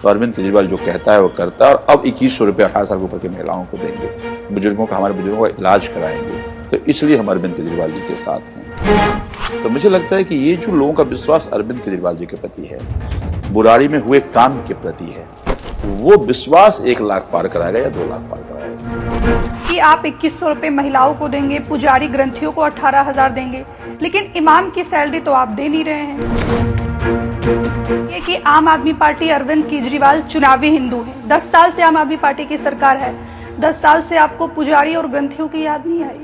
तो अरविंद केजरीवाल जो कहता है वो करता है। और अब 2100 रुपये 18 साल के ऊपर के महिलाओं को देंगे, बुजुर्गों का, हमारे बुजुर्गों का इलाज कराएंगे। तो इसलिए हम अरविंद केजरीवाल जी के साथ हैं। तो मुझे लगता है कि ये जो लोगों का विश्वास अरविंद केजरीवाल जी के प्रति है, बुराड़ी में हुए काम के प्रति है, वो विश्वास 1 लाख पार कराएगा या 2 लाख पार कराएगा। कि आप 2100 रुपये महिलाओं को देंगे, पुजारी ग्रंथियों को 18,000 देंगे, लेकिन इमाम की सैलरी तो आप दे नहीं रहे हैं। ये कि आम आदमी पार्टी, अरविंद केजरीवाल चुनावी हिंदू है। 10 साल से आम आदमी पार्टी की सरकार है। 10 साल से आपको पुजारी और ग्रंथियों की याद नहीं आई?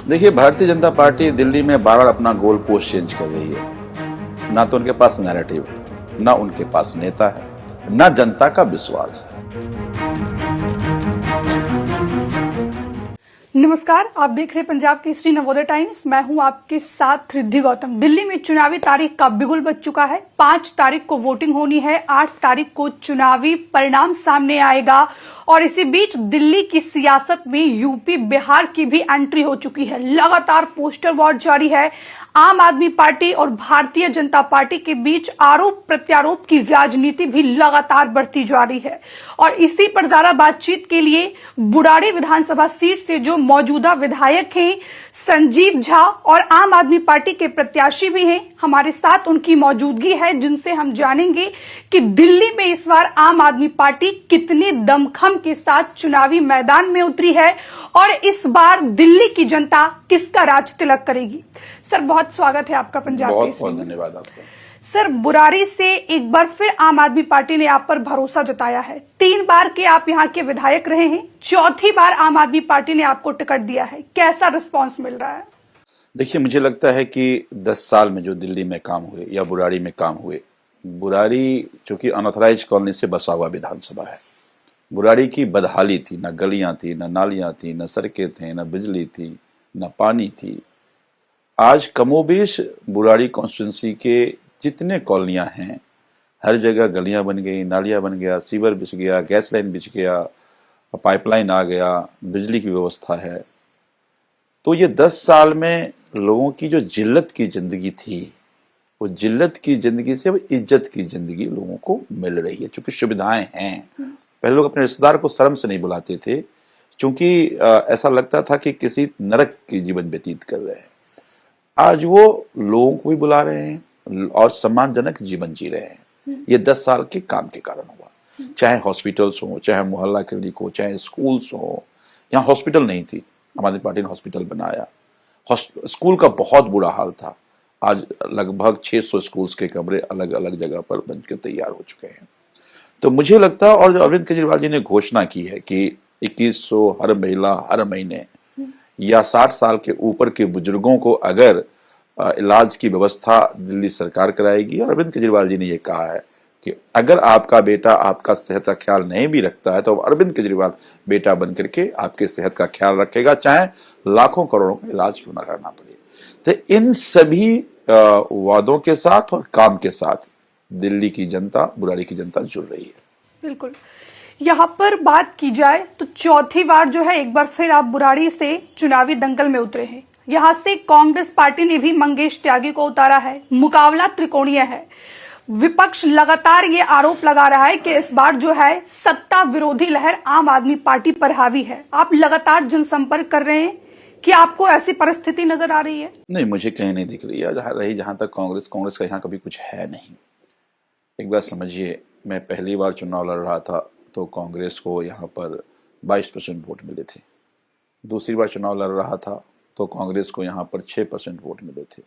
देखिए, भारतीय जनता पार्टी दिल्ली में बार बार अपना गोल पोस्ट चेंज कर रही है। ना तो उनके पास नैरेटिव है, ना उनके पास नेता है, ना जनता का विश्वास है। नमस्कार, आप देख रहे हैं पंजाब केसरी नवोदय टाइम्स। मैं हूं आपके साथ रिद्धि गौतम। दिल्ली में चुनावी तारीख का बिगुल बज चुका है। 5 तारीख को वोटिंग होनी है, 8 तारीख को चुनावी परिणाम सामने आएगा और इसी बीच दिल्ली की सियासत में यूपी, बिहार की भी एंट्री हो चुकी है। लगातार पोस्टर वॉर जारी है। आम आदमी पार्टी और भारतीय जनता पार्टी के बीच आरोप प्रत्यारोप की राजनीति भी लगातार बढ़ती जा रही है और इसी पर ज्यादा बातचीत के लिए बुराड़ी विधानसभा सीट से जो मौजूदा विधायक हैं संजीव झा और आम आदमी पार्टी के प्रत्याशी भी हैं, हमारे साथ उनकी मौजूदगी है, जिनसे हम जानेंगे कि दिल्ली में इस बार आम आदमी पार्टी कितने दमखम के साथ चुनावी मैदान में उतरी है और इस बार दिल्ली की जनता किसका राज तिलक करेगी। सर, बहुत स्वागत है आपका पंजाब बहुत केसरी। बहुत धन्यवाद आपका। सर, बुराड़ी से एक बार फिर आम आदमी पार्टी ने आप पर भरोसा जताया है। 3 बार के आप यहाँ के विधायक रहे हैं, 4थी बार आम आदमी पार्टी ने आपको टिकट दिया है। कैसा रिस्पांस मिल रहा है? देखिए, मुझे लगता है कि 10 साल में जो दिल्ली में काम हुए या बुराड़ी में काम हुए, बुराड़ी चूंकि अनऑथराइज कॉलोनी से बसा हुआ विधानसभा है, बुराड़ी की बदहाली थी, न गलियां थी, न नालियां थी, न सड़कें थे, न बिजली थी, न पानी थी। आज कमोबेश बुराड़ी कॉन्स्टिट्यूंसी के जितने कॉलोनियां हैं, हर जगह गलियां बन गई, नालियां बन गया, सीवर बिछ गया, गैस लाइन बिछ गया, पाइपलाइन आ गया, बिजली की व्यवस्था है। तो ये 10 साल में लोगों की जो जिल्लत की जिंदगी थी, वो जिल्लत की जिंदगी से अब इज्जत की जिंदगी लोगों को मिल रही है, क्योंकि सुविधाएं हैं। पहले लोग अपने रिश्तेदार को शर्म से नहीं बुलाते थे, क्योंकि ऐसा लगता था कि किसी नरक की जीवन व्यतीत कर रहे हैं। आज वो लोगों को भी बुला रहे हैं और सम्मानजनक जीवन जी रहे हैं। ये 10 साल के काम के कारण हुआ। चाहे हॉस्पिटल्स हो, चाहे मोहल्ला क्लिनिक हो, चाहे स्कूल्स हो। यहाँ हॉस्पिटल नहीं थी, हमारी पार्टी ने हॉस्पिटल बनाया। स्कूल का बहुत बुरा हाल था। आज लगभग 600 स्कूल्स के कमरे अलग अलग जगह पर बनकर तैयार हो चुके हैं। तो मुझे लगता है, और अरविंद केजरीवाल जी ने घोषणा की है कि 2100 हर महिला हर महीने या 60 साल के ऊपर के बुजुर्गों को अगर इलाज की व्यवस्था दिल्ली सरकार कराएगी। और अरविंद केजरीवाल जी ने यह कहा है कि अगर आपका बेटा आपका सेहत का ख्याल नहीं भी रखता है, तो अरविंद केजरीवाल बेटा बन करके आपके सेहत का ख्याल रखेगा, चाहे लाखों करोड़ों का इलाज क्यों ना करना पड़े। तो इन सभी वादों के साथ और काम के साथ दिल्ली की जनता, बुराड़ी की जनता जुड़ रही है। बिल्कुल। यहाँ पर बात की जाए तो 4थी बार जो है एक बार फिर आप बुराड़ी से चुनावी दंगल में उतरे हैं। यहाँ से कांग्रेस पार्टी ने भी मंगेश त्यागी को उतारा है। मुकाबला त्रिकोणीय है। विपक्ष लगातार ये आरोप लगा रहा है कि इस बार जो है सत्ता विरोधी लहर आम आदमी पार्टी पर हावी है। आप लगातार जनसंपर्क कर रहे हैं कि आपको ऐसी परिस्थिति नजर आ रही है? नहीं, मुझे कहीं नहीं दिख रही है। जहां तक कांग्रेस का यहाँ कभी कुछ है नहीं। एक बात समझिए, मैं पहली बार चुनाव लड़ रहा था तो कांग्रेस को यहाँ पर 22% वोट मिले थे। दूसरी बार चुनाव लड़ रहा था तो कांग्रेस को यहाँ पर 6% वोट मिले थे।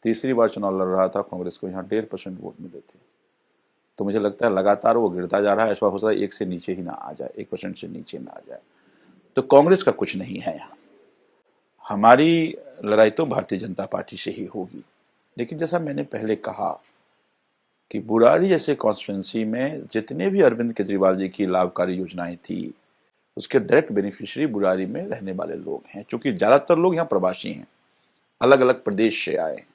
तीसरी बार चुनाव लड़ रहा था, कांग्रेस को यहाँ 1.5% वोट मिले थे। तो मुझे लगता है लगातार वो गिरता जा रहा है। इस बार हो सकता है 1 से नीचे ही ना आ जाए, 1% से नीचे ना आ जाए। तो कांग्रेस का कुछ नहीं है यहाँ। हमारी लड़ाई तो भारतीय जनता पार्टी से ही होगी। लेकिन जैसा मैंने पहले कहा कि बुराड़ी जैसे कॉन्स्टिट्यूंसी में जितने भी अरविंद केजरीवाल जी की लाभकारी योजनाएं थी, उसके डायरेक्ट बेनिफिशियरी बुराड़ी में रहने वाले लोग हैं। क्योंकि ज्यादातर लोग यहाँ प्रवासी हैं, अलग अलग प्रदेश से आए हैं।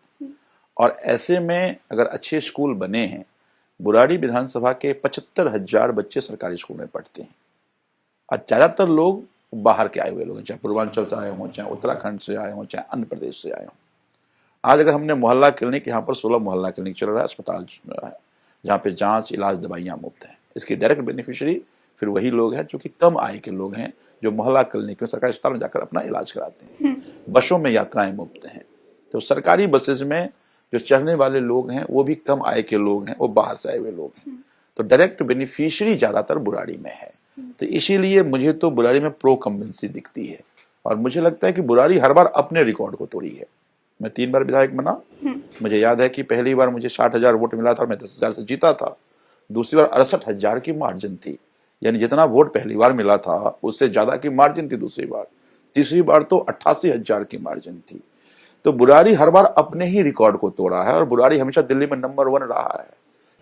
और ऐसे में अगर अच्छे स्कूल बने हैं, बुराड़ी विधानसभा के 75,000 बच्चे सरकारी स्कूल में पढ़ते हैं और ज्यादातर लोग बाहर के आए हुए लोग हैं, चाहे पूर्वांचल से आए हों, चाहे उत्तराखंड से आए हों, चाहे अन्य प्रदेश से आए हों। आज अगर हमने मोहल्ला क्लिनिक, यहाँ पर 16 मोहल्ला क्लिनिक चल रहा है, अस्पताल है, जहाँ पे जांच, इलाज, दवाइयाँ मुफ्त हैं। इसके डायरेक्ट बेनिफिशियरी फिर वही लोग हैं जो कि कम आय के लोग हैं, जो मोहल्ला क्लिनिक में, सरकारी अस्पताल में जाकर अपना इलाज कराते हैं। बसों में यात्राएं मुफ्त हैं। तो सरकारी बसेज में जो चढ़ने वाले लोग हैं वो भी कम आय के लोग हैं, वो बाहर से आए हुए लोग हैं। तो डायरेक्ट बेनिफिशियरी ज्यादातर बुराड़ी में है। तो इसीलिए मुझे तो बुराड़ी में प्रो कम्बेंसी दिखती है, और मुझे लगता है कि बुराड़ी हर बार अपने रिकॉर्ड को तोड़ी है। मैं 3 बार विधायक बना। मुझे याद है कि पहली बार मुझे 60,000 वोट मिला था और मैं 10,000 से जीता था। दूसरी बार 68,000 की मार्जिन थी, यानी जितना वोट पहली बार मिला था उससे ज्यादा की मार्जिन थी दूसरी बार। तीसरी बार तो 88,000 की मार्जिन थी। तो बुराड़ी हर बार अपने ही रिकॉर्ड को तोड़ा है, और बुराड़ी हमेशा दिल्ली में नंबर 1 रहा है।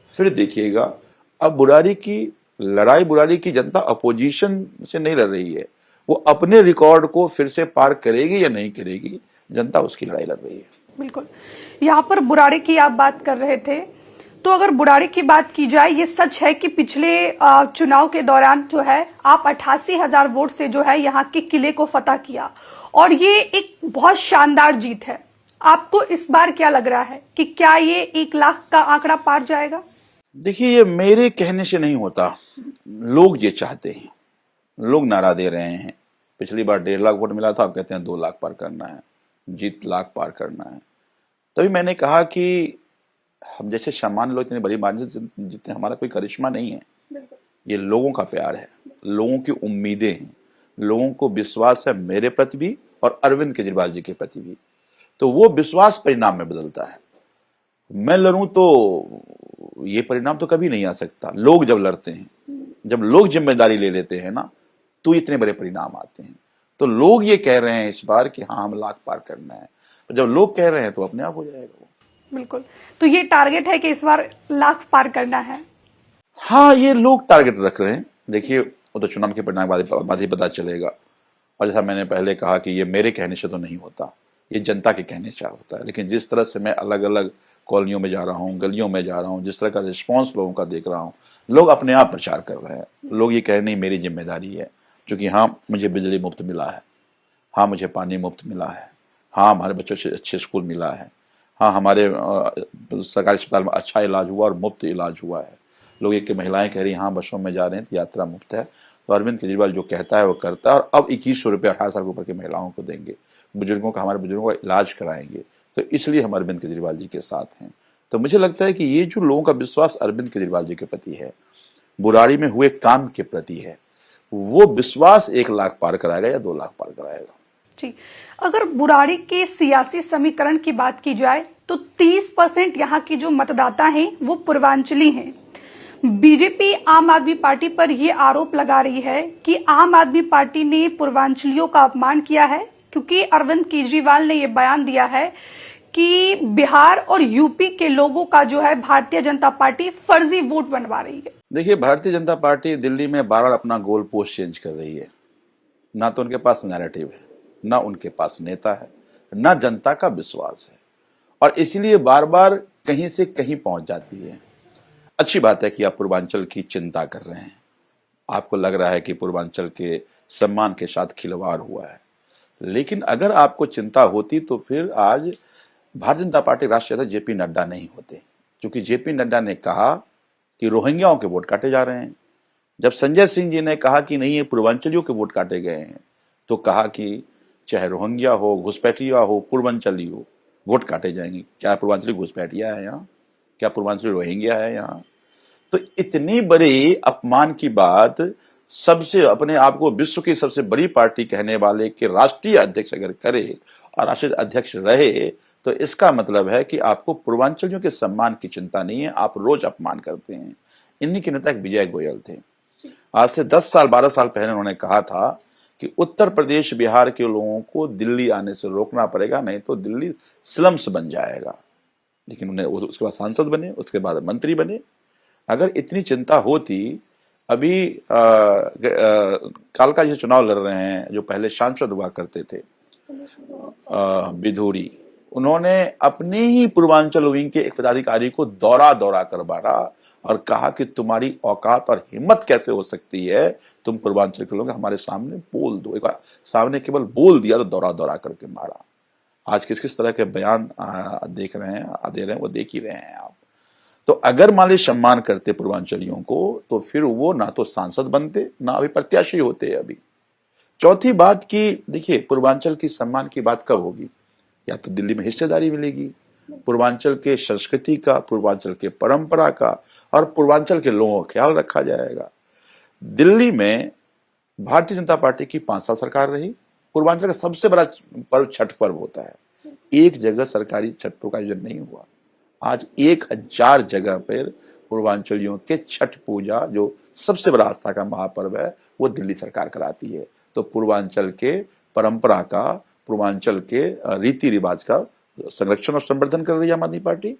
फिर देखिएगा, अब बुराड़ी की लड़ाई, बुराड़ी की जनता अपोजिशन से नहीं लड़ रही है, वो अपने रिकॉर्ड को फिर से पार करेगी या नहीं करेगी, जनता उसकी लड़ाई लड़ रही है। बिल्कुल। यहाँ पर बुराड़ी की आप बात कर रहे थे, तो अगर बुराड़ी की बात की जाए, ये सच है कि पिछले चुनाव के दौरान जो है आप 88,000 वोट से जो है यहाँ के किले को फतह किया, और ये एक बहुत शानदार जीत है। आपको इस बार क्या लग रहा है कि क्या ये 1 लाख का आंकड़ा पार जाएगा? देखिए, ये मेरे कहने से नहीं होता, लोग ये चाहते हैं, लोग नारा दे रहे हैं। पिछली बार 1.5 लाख वोट मिला था, अब कहते हैं 2 लाख पार करना है, जीत लाख पार करना है। तभी मैंने कहा कि हम जैसे सामान्य लोग इतनी बड़ी मार्जिन से जीतते हैं, हमारा कोई करिश्मा नहीं है। ये लोगों का प्यार है, लोगों की उम्मीदें हैं, लोगों को विश्वास है मेरे प्रति भी और अरविंद केजरीवाल जी के प्रति भी। तो वो विश्वास परिणाम में बदलता है। मैं लड़ूं तो ये परिणाम तो कभी नहीं आ सकता। लोग जब लड़ते हैं, जब लोग जिम्मेदारी ले लेते हैं ना, तो इतने बड़े परिणाम आते हैं। तो लोग ये कह रहे हैं इस बार कि हाँ, हम लाख पार करना है। तो जब लोग कह रहे हैं तो अपने आप हो जाएगा वो। बिल्कुल। तो ये टारगेट है कि इस बार लाख पार करना है? हाँ, ये लोग टारगेट रख रहे हैं। देखिए, वो तो चुनाव के परिणाम बाद ही पता चलेगा। और जैसा मैंने पहले कहा कि ये मेरे कहने से तो नहीं होता, ये जनता के कहने से होता है। लेकिन जिस तरह से मैं अलग अलग कॉलोनियों में जा रहा हूँ, गलियों में जा रहा हूँ, जिस तरह का रिस्पॉन्स लोगों का देख रहा हूँ, लोग अपने आप प्रचार कर रहे हैं। लोग ये कह रहे नहीं, मेरी जिम्मेदारी है, क्योंकि हाँ, मुझे बिजली मुफ्त मिला है, हाँ, मुझे पानी मुफ्त मिला है, हाँ, हमारे बच्चों से अच्छे स्कूल मिला है, हाँ, हमारे सरकारी अस्पताल में अच्छा इलाज हुआ और मुफ्त इलाज हुआ है। लोग एक महिलाएं कह रही हाँ, बसों में जा रहे हैं तो यात्रा मुफ्त है। तो अरविंद केजरीवाल जो कहता है वो करता है। और अब 2100 रुपये 18 साल के ऊपर की महिलाओं को देंगे, बुजुर्गों का, हमारे बुजुर्गों का इलाज कराएंगे। तो इसलिए हम अरविंद केजरीवाल जी के साथ हैं। तो मुझे लगता है कि ये जो लोगों का विश्वास अरविंद केजरीवाल जी के प्रति है, बुराड़ी में हुए काम के प्रति है, वो विश्वास 1 लाख पार कराएगा या 2 लाख पार कराएगा। जी, अगर बुराड़ी के सियासी समीकरण की बात की जाए तो 30% यहाँ की जो मतदाता हैं वो पूर्वांचली हैं। बीजेपी आम आदमी पार्टी पर ये आरोप लगा रही है कि आम आदमी पार्टी ने पूर्वांचलियों का अपमान किया है, क्योंकि अरविंद केजरीवाल ने ये बयान दिया है कि बिहार और यूपी के लोगों का जो है भारतीय जनता पार्टी फर्जी वोट बनवा रही है। देखिए, भारतीय जनता पार्टी दिल्ली में बार-बार अपना गोल पोस्ट चेंज कर रही है। ना तो उनके पास नैरेटिव है, ना उनके पास नेता है, ना जनता का विश्वास है, और इसलिए बार बार कहीं से कहीं पहुंच जाती है। अच्छी बात है कि आप पूर्वांचल की चिंता कर रहे हैं। आपको लग रहा है कि पूर्वांचल के सम्मान के साथ खिलवाड़ हुआ है। लेकिन अगर आपको चिंता होती तो फिर आज भारतीय जनता पार्टी राष्ट्रीय अध्यक्ष जेपी नड्डा नहीं होते, क्योंकि जेपी नड्डा ने कहा कि रोहिंग्याओं के वोट काटे जा रहे हैं। जब संजय सिंह जी ने कहा कि नहीं, ये पूर्वांचलियों के वोट काटे गए हैं, तो कहा कि चाहे रोहिंग्या हो, घुसपैठिया हो, पूर्वांचली हो, वोट काटे जाएंगे। क्या पूर्वांचली घुसपैठिया है यहाँ? क्या पूर्वांचली रोहिंग्या है यहाँ? तो इतनी बड़ी अपमान की बात सबसे, अपने आप को विश्व की सबसे बड़ी पार्टी कहने वाले के राष्ट्रीय अध्यक्ष अगर करे और राष्ट्रीय अध्यक्ष रहे, तो इसका मतलब है कि आपको पूर्वांचलियों के सम्मान की चिंता नहीं है, आप रोज अपमान करते हैं। इन्हीं के नेता विजय गोयल थे। आज से 10 साल 12 साल पहले उन्होंने कहा था कि उत्तर प्रदेश बिहार के लोगों को दिल्ली आने से रोकना पड़ेगा, नहीं तो दिल्ली स्लम्स बन जाएगा। लेकिन उन्हें उसके बाद सांसद बने, उसके बाद मंत्री बने। अगर इतनी चिंता होती, अभी कालका जी चुनाव लड़ रहे हैं जो पहले सांसद हुआ करते थे, बिधूरी, उन्होंने अपने ही पूर्वांचल विंग के एक पदाधिकारी को दौरा दौरा कर मारा और कहा कि तुम्हारी औकात और हिम्मत कैसे हो सकती है, तुम पूर्वांचल के लोग हमारे सामने बोल दो। एक बार सामने केवल बोल दिया तो दौरा दौरा करके मारा। आज किस किस तरह के बयान दे रहे हैं वो देख ही रहे हैं आप। तो अगर मान लीजिए सम्मान करते पूर्वांचलियों को, तो फिर वो ना तो सांसद बनते, ना अभी प्रत्याशी होते अभी। चौथी बात की देखिए, पूर्वांचल की सम्मान की बात कब होगी? या तो दिल्ली में हिस्सेदारी मिलेगी, पूर्वांचल के संस्कृति का, पूर्वांचल के परंपरा का और पूर्वांचल के लोगों का ख्याल रखा जाएगा। दिल्ली में भारतीय जनता पार्टी की 5 साल सरकार रही। पूर्वांचल का सबसे बड़ा पर्व छठ पर्व होता है। एक जगह सरकारी छठ पर्व का आयोजन नहीं हुआ। आज 1000 जगह पर पूर्वांचलियों के छठ पूजा, जो सबसे बड़ा आस्था का महापर्व है, वो दिल्ली सरकार कराती है। तो पूर्वांचल के परंपरा का, पूर्वांचल के रीति रिवाज का संरक्षण और संवर्धन कर रही है आम आदमी पार्टी।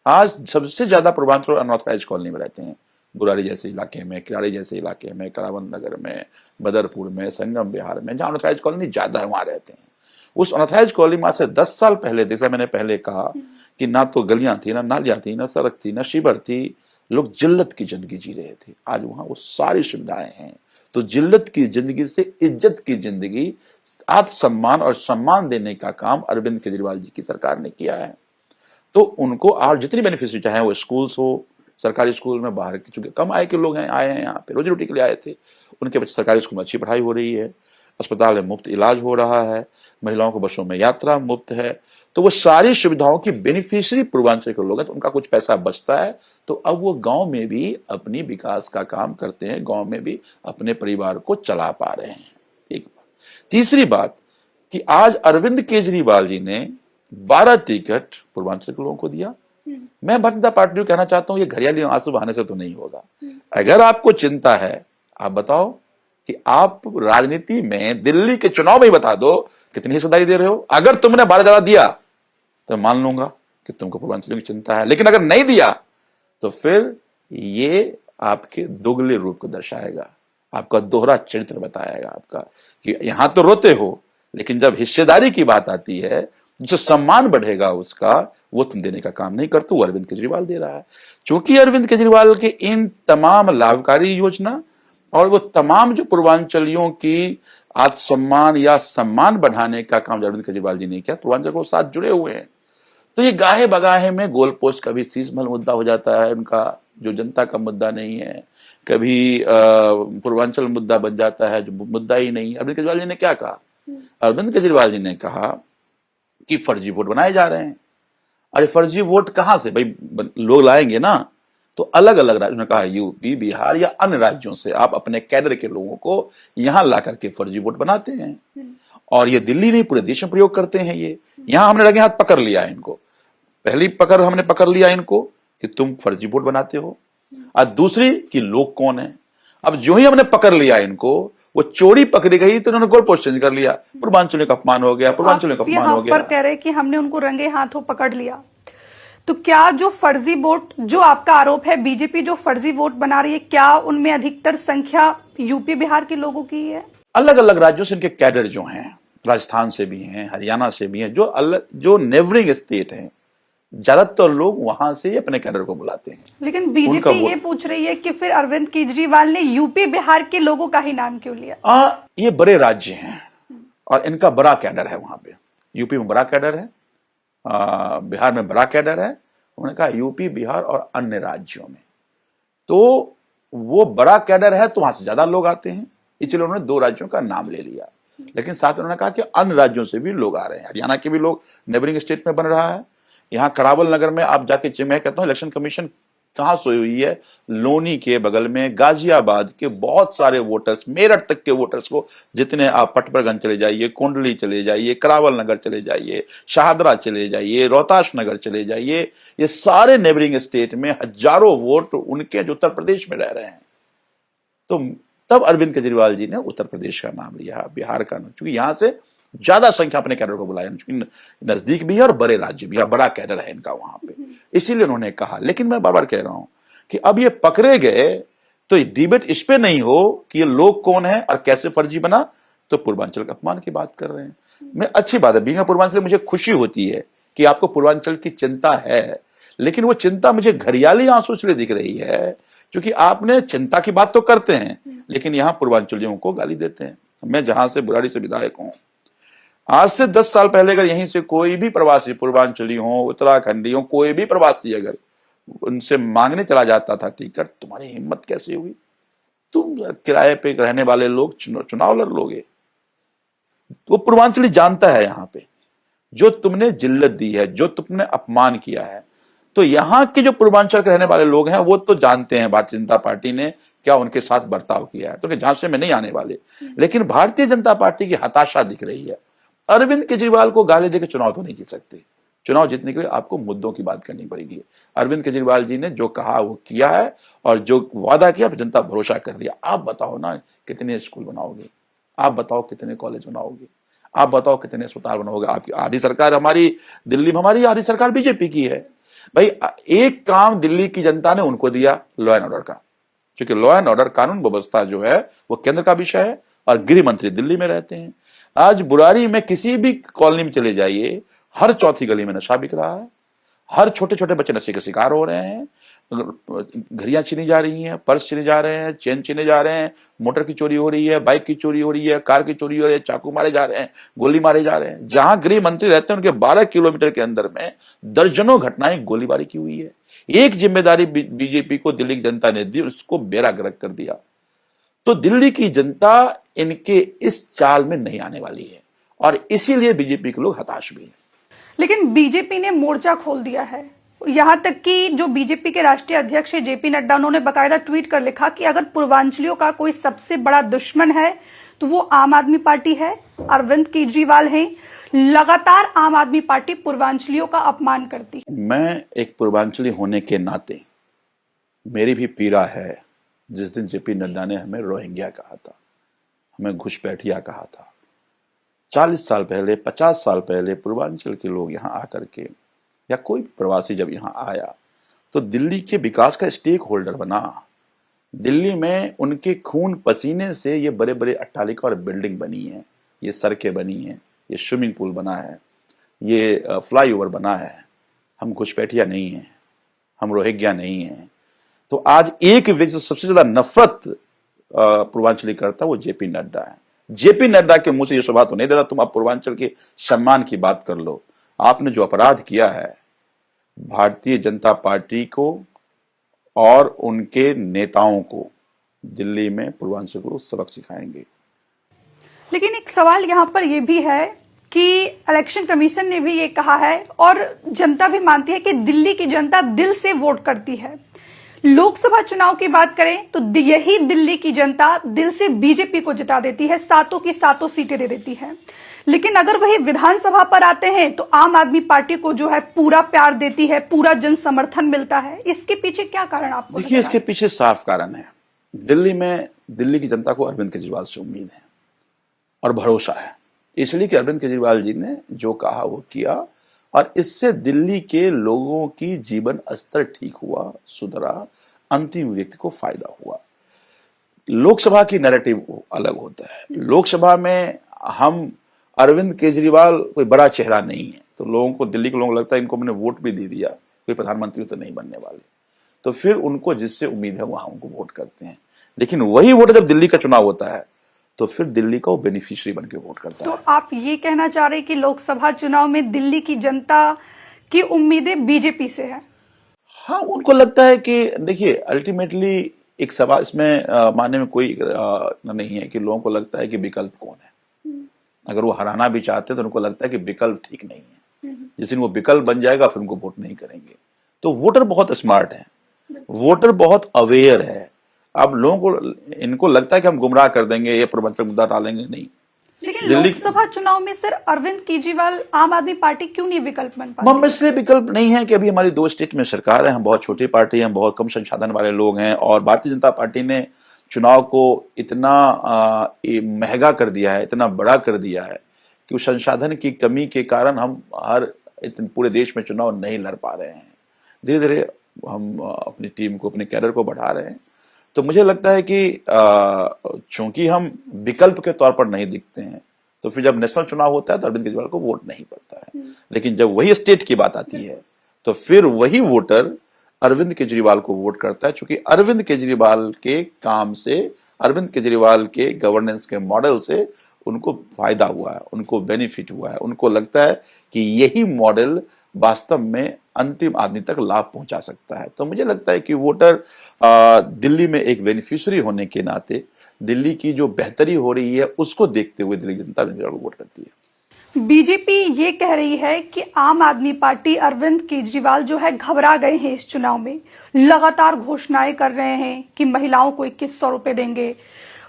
आज सबसे ज्यादा पूर्वांचल अनऑथराइज्ड कॉलोनी में रहते हैं। बुराड़ी जैसे इलाके में, किराड़ी जैसे इलाके में, करावन नगर में, बदरपुर में, संगम बिहार में, जहां अनऑथराइज्ड कॉलोनी ज्यादा है, वहां रहते हैं। उस अनऑथराइज्ड कॉलोनी में आज से 10 साल पहले, जैसा मैंने पहले कहा कि ना तो गलियां थी, ना नालियां थी, ना सड़क थी, ना शिवर थी, लोग जिल्लत की जिंदगी जी रहे थे। आज वहां वो सारी सुविधाएं हैं। तो जिल्लत की जिंदगी से इज्जत की जिंदगी, आत्मसम्मान और सम्मान देने का काम अरविंद केजरीवाल जी की सरकार ने किया है। तो उनको आज जितनी बेनिफिट, चाहे वो स्कूल्स हो, सरकारी स्कूल में बाहर के चूंकि कम आय के लोग हैं, आए हैं यहाँ पे रोजी रोटी के लिए आए थे, उनके बच्चे सरकारी स्कूल में अच्छी पढ़ाई हो रही है, अस्पताल में मुफ्त इलाज हो रहा है, महिलाओं को बसों में यात्रा मुफ्त है। तो वो सारी सुविधाओं की बेनिफिशियरी पूर्वांचल के लोग हैं, तो उनका कुछ पैसा बचता है, तो अब वो गांव में भी अपनी विकास का काम करते हैं, गांव में भी अपने परिवार को चला पा रहे हैं। एक बात। तीसरी बात कि आज अरविंद केजरीवाल जी ने 12 टिकट पूर्वांचल के लोगों को दिया। मैं भारतीय जनता पार्टी को कहना चाहता हूं, ये घरियाली आंसू बहाने से तो नहीं होगा। अगर आपको चिंता है, आप बताओ कि आप राजनीति में दिल्ली के चुनाव में ही बता दो कितनी हिस्सेदारी दे रहे हो। अगर तुमने 12 ज्यादा दिया तो मान लूंगा कि तुमको पूर्वांचल की चिंता है, लेकिन अगर नहीं दिया तो फिर ये आपके दोगले रूप को दर्शाएगा, आपका दोहरा चरित्र बताएगा आपका, कि यहां तो रोते हो, लेकिन जब हिस्सेदारी की बात आती है, जो सम्मान बढ़ेगा उसका, वो तुम देने का काम नहीं करते, वो अरविंद केजरीवाल दे रहा है। चूंकि अरविंद केजरीवाल के इन तमाम लाभकारी योजना और वो तमाम जो पूर्वांचलियों की आत्मसम्मान या सम्मान बढ़ाने का काम अरविंद केजरीवाल जी ने किया, पूर्वांचल को साथ जुड़े हुए हैं। तो ये गाहे बगाहे में गोल पोस्ट कभी शीशमहल मुद्दा हो जाता है उनका, जो जनता का मुद्दा नहीं है, कभी पूर्वांचल मुद्दा बन जाता है जो मुद्दा ही नहीं। अरविंद केजरीवाल जी ने क्या कहा? अरविंद केजरीवाल जी ने कहा कि फर्जी वोट बनाए जा रहे हैं। अरे फर्जी वोट कहां से भाई लोग लाएंगे ना? तो अलग अलग राज्यों ने कहा, यूपी, बिहार या अन्य राज्यों से आप अपने कैडर के लोगों को यहां ला करके फर्जी वोट बनाते हैं। और ये दिल्ली नहीं, पूरे देश में प्रयोग करते हैं। ये यहां हमने लगे हाथ पकड़ लिया इनको। पहली पकड़ हमने पकड़ लिया इनको कि तुम फर्जी वोट बनाते हो, और दूसरी कि लोग कौन है। अब जो ही हमने पकड़ लिया इनको, वो चोरी पकड़ी गई तो उन्होंने गोल पोस्ट चेंज कर लिया, पूर्वांचल का अपमान हो गया, पूर्वांचल का अपमान हो गया। पर कह रहे कि हमने उनको रंगे हाथों पकड़ लिया। तो क्या जो फर्जी वोट, जो आपका आरोप है बीजेपी जो फर्जी वोट बना रही है, क्या उनमें अधिकतर संख्या यूपी बिहार के लोगों की है? अलग अलग राज्यों से इनके कैडर जो हैं, राजस्थान से भी हैं, हरियाणा से भी हैं, जो नेबरिंग स्टेट हैं, ज्यादातर लोग वहां से अपने कैडर को बुलाते हैं। लेकिन बीजेपी ये पूछ रही है कि फिर अरविंद केजरीवाल ने यूपी बिहार के लोगों का ही नाम क्यों लिया? ये बड़े राज्य हैं और इनका बड़ा कैडर है वहां पे। यूपी में बड़ा कैडर है, बिहार में बड़ा कैडर है। उन्होंने कहा यूपी, बिहार और अन्य राज्यों में, तो वो बड़ा कैडर है तो वहां से ज्यादा लोग आते हैं, इसलिए उन्होंने 2 राज्यों का नाम ले लिया। लेकिन साथ उन्होंने कहा कि अन्य राज्यों से भी लोग आ रहे हैं। हरियाणा के भी लोग नेबरिंग स्टेट में बन रहा है। यहाँ करावल नगर में आप जाके, मैं कहता हूँ इलेक्शन कमीशन कहां सोई हुई है, लोनी के बगल में, गाजियाबाद के बहुत सारे वोटर्स, मेरठ तक के वोटर्स को, जितने आप पटपरगंज चले जाइए, कोंडली चले जाइए, करावल नगर चले जाइए, शाहदरा चले जाइए, रोहतास नगर चले जाइए, ये सारे नेबरिंग स्टेट में हजारों वोट उनके जो उत्तर प्रदेश में रह रहे हैं। तो तब अरविंद केजरीवाल जी ने उत्तर प्रदेश का नाम लिया, बिहार का, क्योंकि यहां से ज्यादा संख्या अपने कैडर को बुलाया, नजदीक भी है और बड़े राज्य भी है, बड़ा कैडर है इनका वहां पे, इसीलिए उन्होंने कहा। लेकिन मैं बार बार कह रहा हूं कि अब ये पकड़े गए तो डिबेट इस पे नहीं हो कि ये लोग कौन है और कैसे फर्जी बना, तो पूर्वांचल का अपमान की बात कर रहे हैं। मैं अच्छी बात है, बीइंग पूर्वांचल मुझे खुशी होती है कि आपको पूर्वांचल की चिंता है, लेकिन वो चिंता मुझे घरियाली आंसू इसलिए दिख रही है क्योंकि आपने चिंता की बात तो करते हैं, लेकिन यहां पूर्वांचलियों को गाली देते हैं। मैं जहां से बुराड़ी से विधायक हूं, आज से 10 साल पहले अगर यहीं से कोई भी प्रवासी, पूर्वांचली हो, उत्तराखंडी हो, कोई भी प्रवासी अगर उनसे मांगने चला जाता था टिकट, तुम्हारी हिम्मत कैसे हुई, तुम किराए पे रहने वाले लोग चुनाव लड़ लोगे। वो पूर्वांचली जानता है यहाँ पे जो तुमने जिल्लत दी है, जो तुमने अपमान किया है, तो यहाँ के जो पूर्वांचल के रहने वाले लोग हैं वो तो जानते हैं भारतीय जनता पार्टी ने क्या उनके साथ बर्ताव किया है, तो उनके झांसे में नहीं आने वाले। लेकिन भारतीय जनता पार्टी की हताशा दिख रही है। अरविंद केजरीवाल को गाली देकर चुनाव तो नहीं जीत सकते। चुनाव जीतने के लिए आपको मुद्दों की बात करनी पड़ेगी। अरविंद केजरीवाल जी ने जो कहा वो किया है, और जो वादा किया जनता भरोसा कर रही है। आप बताओ ना कितने स्कूल बनाओगे, आप बताओ कितने कॉलेज बनाओगे, आप बताओ कितने अस्पताल बनाओगे। आपकी आधी सरकार हमारी दिल्ली में, हमारी आधी सरकार बीजेपी की है। भाई एक काम दिल्ली की जनता ने उनको दिया, लॉ एंड ऑर्डर का, क्योंकि लॉ एंड ऑर्डर कानून व्यवस्था जो है वो केंद्र का विषय है और गृह मंत्री दिल्ली में रहते हैं। आज बुराड़ी में किसी भी कॉलोनी में चले जाइए, हर चौथी गली में नशा बिक रहा है, हर छोटे छोटे बच्चे नशे के शिकार हो रहे हैं, घड़ियां छीनी जा रही हैं, पर्स छीने जा रहे हैं, चेन छीने जा रहे हैं, मोटर की चोरी हो रही है, बाइक की चोरी हो रही है, कार की चोरी हो रही है, चाकू मारे जा रहे हैं, गोली मारे जा रहे हैं। जहां गृह मंत्री रहते हैं उनके 12 किलोमीटर के अंदर में दर्जनों घटनाएं गोलीबारी की हुई है। एक जिम्मेदारी बीजेपी को दिल्ली की जनता ने दी, उसको बेड़ा गर्क कर दिया। तो दिल्ली की जनता इनके इस चाल में नहीं आने वाली है, और इसीलिए बीजेपी के लोग हताश भी हैं। लेकिन बीजेपी ने मोर्चा खोल दिया है। यहां तक कि जो बीजेपी के राष्ट्रीय अध्यक्ष जेपी नड्डा, उन्होंने बकायदा ट्वीट कर लिखा कि अगर पूर्वांचलियों का कोई सबसे बड़ा दुश्मन है तो वो आम आदमी पार्टी है, अरविंद केजरीवाल हैं। लगातार आम आदमी पार्टी पूर्वांचलियों का अपमान करती है। मैं एक पूर्वांचली होने के नाते मेरी भी पीड़ा है। जिस दिन जेपी नड्डा ने हमें रोहिंग्या कहा था, हमें घुसपैठिया कहा था, 40 साल पहले, 50 साल पहले पूर्वांचल के लोग यहाँ आकर के, या कोई प्रवासी जब यहाँ आया तो दिल्ली के विकास का स्टेक होल्डर बना। दिल्ली में उनके खून पसीने से ये बड़े बड़े अट्टालिका और बिल्डिंग बनी है, ये सड़कें बनी हैं, ये स्विमिंग पूल बना है, ये फ्लाईओवर बना है। हम घुसपैठिया नहीं हैं, हम रोहिंग्या नहीं हैं। तो आज एक व्यक्ति सबसे ज्यादा नफरत पूर्वांचली करता है, वो जेपी नड्डा है। जेपी नड्डा के मुंह से ये शोभा तो नहीं देता, तुम आप पूर्वांचल के सम्मान की बात कर लो। आपने जो अपराध किया है भारतीय जनता पार्टी को और उनके नेताओं को, दिल्ली में पूर्वांचल को सबक सिखाएंगे। लेकिन एक सवाल यहाँ पर यह भी है कि इलेक्शन कमीशन ने भी ये कहा है और जनता भी मानती है कि दिल्ली की जनता दिल से वोट करती है। लोकसभा चुनाव की बात करें तो यही दिल्ली की जनता दिल से बीजेपी को जिता देती है, सातों की सातों सीटें दे देती है। लेकिन अगर वही विधानसभा पर आते हैं तो आम आदमी पार्टी को जो है पूरा प्यार देती है, पूरा जन समर्थन मिलता है। इसके पीछे क्या कारण आपको? देखिए, इसके पीछे साफ कारण है। दिल्ली में दिल्ली की जनता को अरविंद केजरीवाल से उम्मीद है और भरोसा है, इसलिए कि अरविंद केजरीवाल जी ने जो कहा वो किया, और इससे दिल्ली के लोगों की जीवन स्तर ठीक हुआ, सुधरा, अंतिम व्यक्ति को फायदा हुआ। लोकसभा की नैरेटिव अलग होता है। लोकसभा में हम अरविंद केजरीवाल कोई बड़ा चेहरा नहीं है, तो लोगों को, दिल्ली के लोगों को लगता है इनको मैंने वोट भी दे दिया, कोई प्रधानमंत्री तो नहीं बनने वाले, तो फिर उनको जिससे उम्मीद है वहां उनको वोट करते हैं। लेकिन वही वोट जब दिल्ली का चुनाव होता है तो फिर दिल्ली का वो बेनिफिशियरी बन के वोट करता है। तो आप ये कहना चाह रहे हैं कि लोकसभा चुनाव में दिल्ली की जनता की उम्मीदें बीजेपी से है? हाँ, उनको लगता है कि देखिए अल्टीमेटली एक सवाल इसमें मानने में कोई नहीं है कि लोगों को लगता है कि विकल्प कौन है। अगर वो हराना भी चाहते हैं तो उनको लगता है कि विकल्प ठीक नहीं है। जिस दिन वो विकल्प बन जाएगा फिर उनको वोट नहीं करेंगे। तो वोटर बहुत स्मार्ट है, वोटर बहुत अवेयर है। अब लोगों को, इनको लगता है कि हम गुमराह कर देंगे, ये पूर्वांचल मुद्दा डालेंगे, नहीं। लेकिन लोकसभा चुनाव में सर अरविंद केजरीवाल आम आदमी पार्टी क्यों नहीं विकल्प बन पाती? हम इसलिए विकल्प नहीं है कि अभी हमारी 2 स्टेट में सरकार है, हम बहुत छोटी पार्टी हैं, बहुत कम संसाधन वाले लोग हैं, और भारतीय जनता पार्टी ने चुनाव को इतना महंगा कर दिया है, इतना बड़ा कर दिया है कि उस संसाधन की कमी के कारण हम पूरे देश में चुनाव नहीं लड़ पा रहे हैं। धीरे धीरे हम अपनी टीम को, अपने कैडर को बढ़ा रहे हैं। तो मुझे लगता है कि चूंकि हम विकल्प के तौर पर नहीं दिखते हैं, तो फिर जब नेशनल चुनाव होता है तो अरविंद केजरीवाल को वोट नहीं पड़ता है। लेकिन जब वही स्टेट की बात आती है तो फिर वही वोटर अरविंद केजरीवाल को वोट करता है, क्योंकि अरविंद केजरीवाल के काम से, अरविंद केजरीवाल के गवर्नेंस के मॉडल से उनको फायदा हुआ है, उनको बेनिफिट हुआ है। उनको लगता है कि यही मॉडल वास्तव में अंतिम आदमी तक लाभ पहुंचा सकता है। तो मुझे लगता है कि वोटर दिल्ली में एक बेनिफिशियरी होने के नाते दिल्ली की जो बेहतरी हो रही है उसको देखते हुए दिल्ली जनता अरविंद केजरीवाल को वोट करती है। बीजेपी ये कह रही है कि आम आदमी पार्टी अरविंद केजरीवाल जो है घबरा गए हैं इस चुनाव में, लगातार घोषणाएं कर रहे हैं कि महिलाओं को 2100 रुपए देंगे,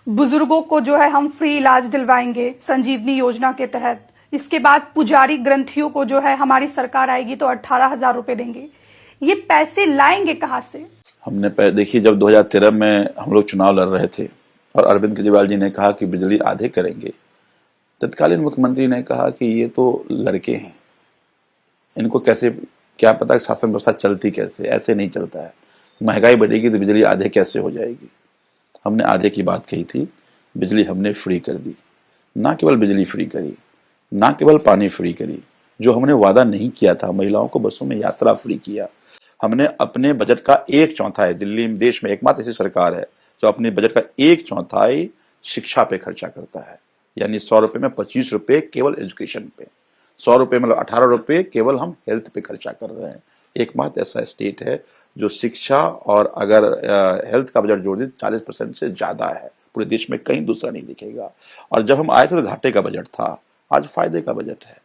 बुजुर्गों को जो है हम फ्री इलाज दिलवाएंगे संजीवनी योजना के तहत, इसके बाद पुजारी ग्रंथियों को जो है हमारी सरकार आएगी तो 18,000 रुपए देंगे। ये पैसे लाएंगे कहां से? हमने देखिए, जब 2013 में हम लोग चुनाव लड़ रहे थे और अरविंद केजरीवाल जी ने कहा कि बिजली आधे करेंगे, तत्कालीन मुख्यमंत्री ने कहा कि ये तो लड़के हैं, इनको कैसे क्या पता शासन व्यवस्था चलती कैसे, ऐसे नहीं चलता है, महंगाई बढ़ेगी तो बिजली आधे कैसे हो जाएगी। हमने आधे की बात कही थी, बिजली हमने फ्री कर दी। ना केवल बिजली फ्री करी, ना केवल पानी फ्री करी, जो हमने वादा नहीं किया था, महिलाओं को बसों में यात्रा फ्री किया। हमने अपने बजट का 1/4, दिल्ली देश में एकमात्र ऐसी सरकार है जो अपने बजट का 1/4 शिक्षा पे खर्चा करता है, यानी 100 रुपए में 25 रुपए केवल एजुकेशन पे, 100 रुपए मतलब 18 रुपए केवल हम हेल्थ पे खर्चा कर रहे हैं। एकमात्र ऐसा स्टेट है जो शिक्षा और अगर हेल्थ का बजट जोड़ दे 40% से ज्यादा है, पूरे देश में कहीं दूसरा नहीं दिखेगा। और जब हम आए थे तो घाटे का बजट था, आज फायदे का बजट है।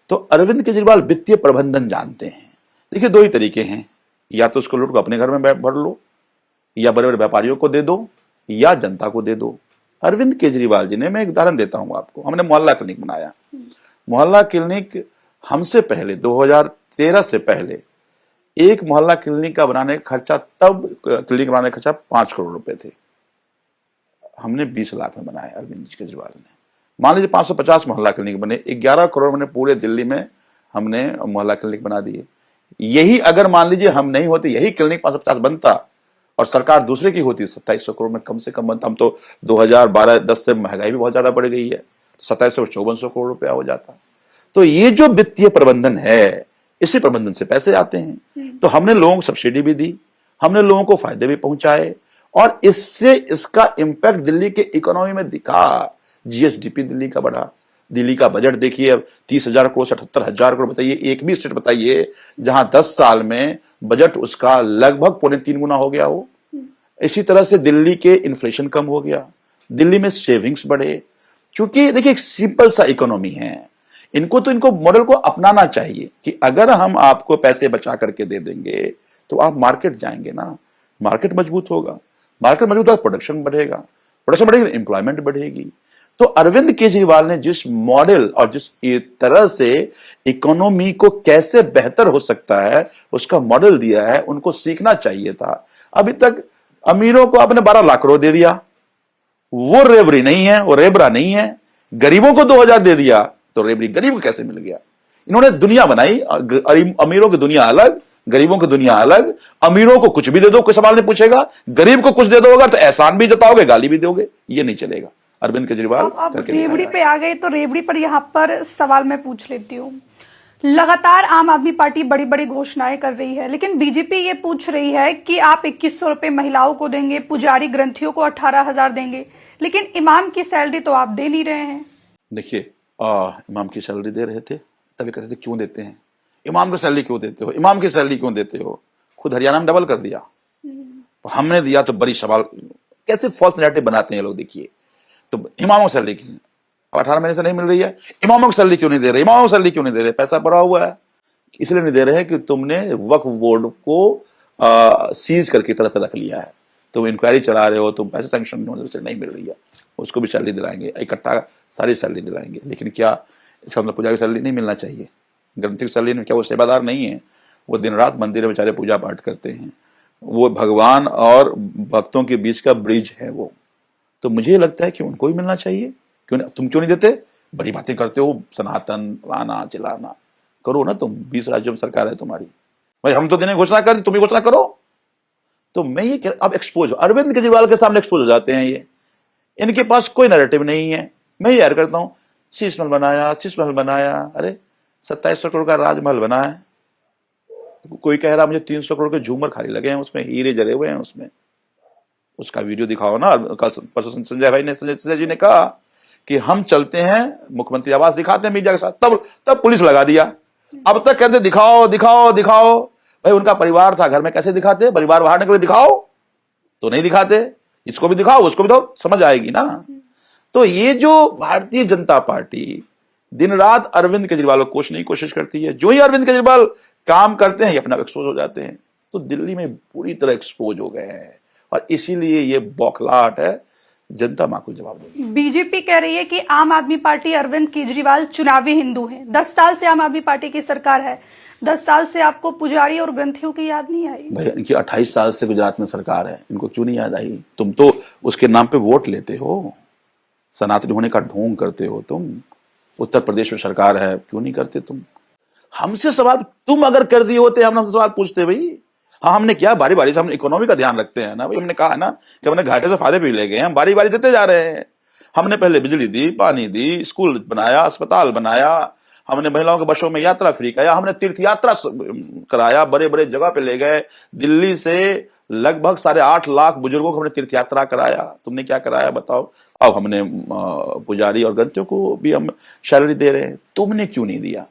तो अरविंद केजरीवाल वित्तीय प्रबंधन जानते हैं। देखिए, दो ही तरीके हैं, या तो उसको लूट को अपने घर में भर लो, या बड़े बड़े व्यापारियों को दे दो, या जनता को दे दो। अरविंद केजरीवाल जी ने, मैं एक उदाहरण देता हूं आपको, हमने मोहल्ला क्लिनिक बनाया। मोहल्ला क्लिनिक हमसे पहले 2013 से पहले एक मोहल्ला क्लिनिक का बनाने का खर्चा, तब क्लिनिक बनाने का खर्चा 5 करोड़ रुपए थे, हमने 20 लाख में बनाया अरविंद केजरीवाल ने। मान लीजिए 550 मोहल्ला क्लिनिक बने, 11 करोड़ में पूरे दिल्ली में हमने मोहल्ला क्लिनिक बना दिए। यही अगर मान लीजिए हम नहीं होते, यही क्लिनिक 550 बनता और सरकार दूसरे की होती, 2700 करोड़ में कम से कम बनता। हम तो 2012-10 से महंगाई भी बहुत ज्यादा बढ़ गई है, 2700-5400 करोड़ रुपया हो जाता। तो ये जो वित्तीय प्रबंधन है, इसी प्रबंधन से पैसे आते हैं। तो हमने लोगों को सब्सिडी भी दी, हमने लोगों को फायदे भी पहुंचाए, और इससे इसका इंपैक्ट दिल्ली के इकोनॉमी में दिखा। जीएसडीपी दिल्ली का बढ़ा, दिल्ली का बजट देखिए अब 30,000 करोड़ से 78,000 करोड़। बताइए, एक भी स्टेट बताइए जहां 10 साल में बजट उसका लगभग 3.25 गुना हो गया हो। इसी तरह से दिल्ली के इन्फ्लेशन कम हो गया, दिल्ली में सेविंग्स बढ़े। क्योंकि देखिए, एक सिंपल सा इकोनॉमी है, इनको मॉडल को अपनाना चाहिए कि अगर हम आपको पैसे बचा करके दे देंगे तो आप मार्केट जाएंगे ना, मार्केट मजबूत होगा, मार्केट मजबूत होगा, प्रोडक्शन बढ़ेगा, प्रोडक्शन बढ़ेगी तो एम्प्लॉयमेंट बढ़ेगी। तो अरविंद केजरीवाल ने जिस मॉडल और जिस तरह से इकोनॉमी को कैसे बेहतर हो सकता है उसका मॉडल दिया है, उनको सीखना चाहिए था। अभी तक अमीरों को आपने 12 लाख करोड़ दे दिया, वो रेबरी नहीं है, वो रेबरा नहीं है। गरीबों को 2000 दे दिया, तो रेबरी गरीब को कैसे मिल गया? इन्होंने दुनिया बनाई, अमीरों की दुनिया अलग, गरीबों की दुनिया अलग। अमीरों को कुछ भी दे दो, कोई सवाल नहीं पूछेगा, गरीब को कुछ दे दो अगर तो एहसान भी जताओगे, गाली भी दोगे, ये नहीं चलेगा। अरविंद केजरीवाल करके रेबड़ी पे आ गए, तो रेबड़ी पर यहाँ पर सवाल मैं पूछ लेती हूँ। लगातार आम आदमी पार्टी बड़ी बड़ी घोषणाएं कर रही है, लेकिन बीजेपी ये पूछ रही है कि आप 2100 रुपए महिलाओं को देंगे, पुजारी ग्रंथियों को 18,000 देंगे, लेकिन इमाम की सैलरी तो आप दे नहीं रहे हैं। देखिए, इमाम की सैलरी दे रहे थे, तभी कहते थे क्यों देते हैं, इमाम की सैलरी क्यों देते हो, इमाम की सैलरी क्यों देते हो। खुद हरियाणा में डबल कर दिया, हमने दिया तो बड़ी सवाल, कैसे फॉल्स नैरेटिव बनाते हैं लोग। देखिए, तो इमामों की सैलरी 18 महीने से नहीं मिल रही है, इमामों की सैलरी क्यों नहीं दे रहे, इमामों की सैलरी क्यों नहीं दे रहे, पैसा भरा हुआ है, इसलिए नहीं दे रहे हैं कि तुमने वक्फ बोर्ड को सीज करके तरह से रख लिया है, तुम इंक्वायरी चला रहे हो, तुम पैसे सैंक्शन से नहीं मिल रही है, उसको भी सैलरी दिलाएंगे, इकट्ठा सारी सैलरी दिलाएंगे। लेकिन क्या इसका मतलब पूजा की सैलरी नहीं मिलना चाहिए, ग्रंथी की सैलरी में क्या वो सेवादार नहीं है? वो दिन रात मंदिर में बेचारे पूजा पाठ करते हैं, वो भगवान और भक्तों के बीच का ब्रिज है वो। तो मुझे लगता है कि उनको भी मिलना चाहिए। क्यों तुम क्यों नहीं देते? बड़ी बातें करते हो, सनातन लाना चिल्लाना, करो ना तुम, 20 राज्यों में सरकार है तुम्हारी, भाई हम तो देने की घोषणा कर दी, तुम भी घोषणा करो। तो मैं ये कह, अब एक्सपोज अरविंद केजरीवाल के सामने एक्सपोज हो जाते हैं ये, इनके पास कोई नैरेटिव नहीं है। मैं ये यार करता हूं, शीश महल बनाया, अरे 2700 करोड़ का राजमहल बना है, कोई कह रहा मुझे 300 करोड़ के झूमर खाली लगे हैं उसमें, हीरे जले हुए हैं उसमें, उसका वीडियो दिखाओ ना। कल परसों संजय जी ने कहा कि हम चलते हैं मुख्यमंत्री आवास दिखाते हैं मीडिया के साथ, तब पुलिस लगा दिया। अब तक कहते दिखाओ दिखाओ दिखाओ। भाई उनका परिवार था घर में, कैसे दिखाते? परिवार बाहर निकले दिखाओ, तो नहीं दिखाते। इसको भी दिखाओ उसको भी दिखाओ, समझ आएगी ना। तो ये जो भारतीय जनता पार्टी दिन रात अरविंद केजरीवाल को कोसने की कोशिश करती है, जो ही अरविंद केजरीवाल काम करते हैं ये अपना एक्सपोज हो जाते हैं। तो दिल्ली में पूरी तरह एक्सपोज हो गए हैं और इसीलिए ये बौखलाहट है। जनता माकूल जवाब देगी। बीजेपी कह रही है कि आम आदमी पार्टी अरविंद केजरीवाल चुनावी हिंदू हैं। 10 साल से आम आदमी पार्टी की सरकार है। 10 साल से आपको पुजारी और ग्रंथियों की याद नहीं आई? भाई इनकी 28 साल से गुजरात में सरकार है, इनको क्यों नहीं याद आई? तुम तो उसके नाम पे वोट लेते हो, सनातनी होने का ढोंग करते हो तुम। उत्तर प्रदेश में सरकार है, क्यों नहीं करते तुम? हमसे सवाल तुम अगर कर दिए होते हम हमसे सवाल पूछते भाई। हाँ हमने क्या बारी बारी से, हम इकोनॉमी का ध्यान रखते हैं ना भाई। हमने कहा है ना कि हमने घाटे से फायदे भी ले गए, हम बारी बारी देते जा रहे हैं। हमने पहले बिजली दी, पानी दी, स्कूल बनाया, अस्पताल बनाया, हमने महिलाओं के बसों में यात्रा फ्री कराया, हमने तीर्थ यात्रा कराया, बड़े बड़े जगह पे ले गए। दिल्ली से लगभग 8.5 लाख बुजुर्गों को हमने तीर्थ यात्रा कराया। तुमने क्या कराया बताओ? अब हमने पुजारी और ग्रंथियों को भी हम सैलरी दे रहे हैं, तुमने क्यों नहीं दिया?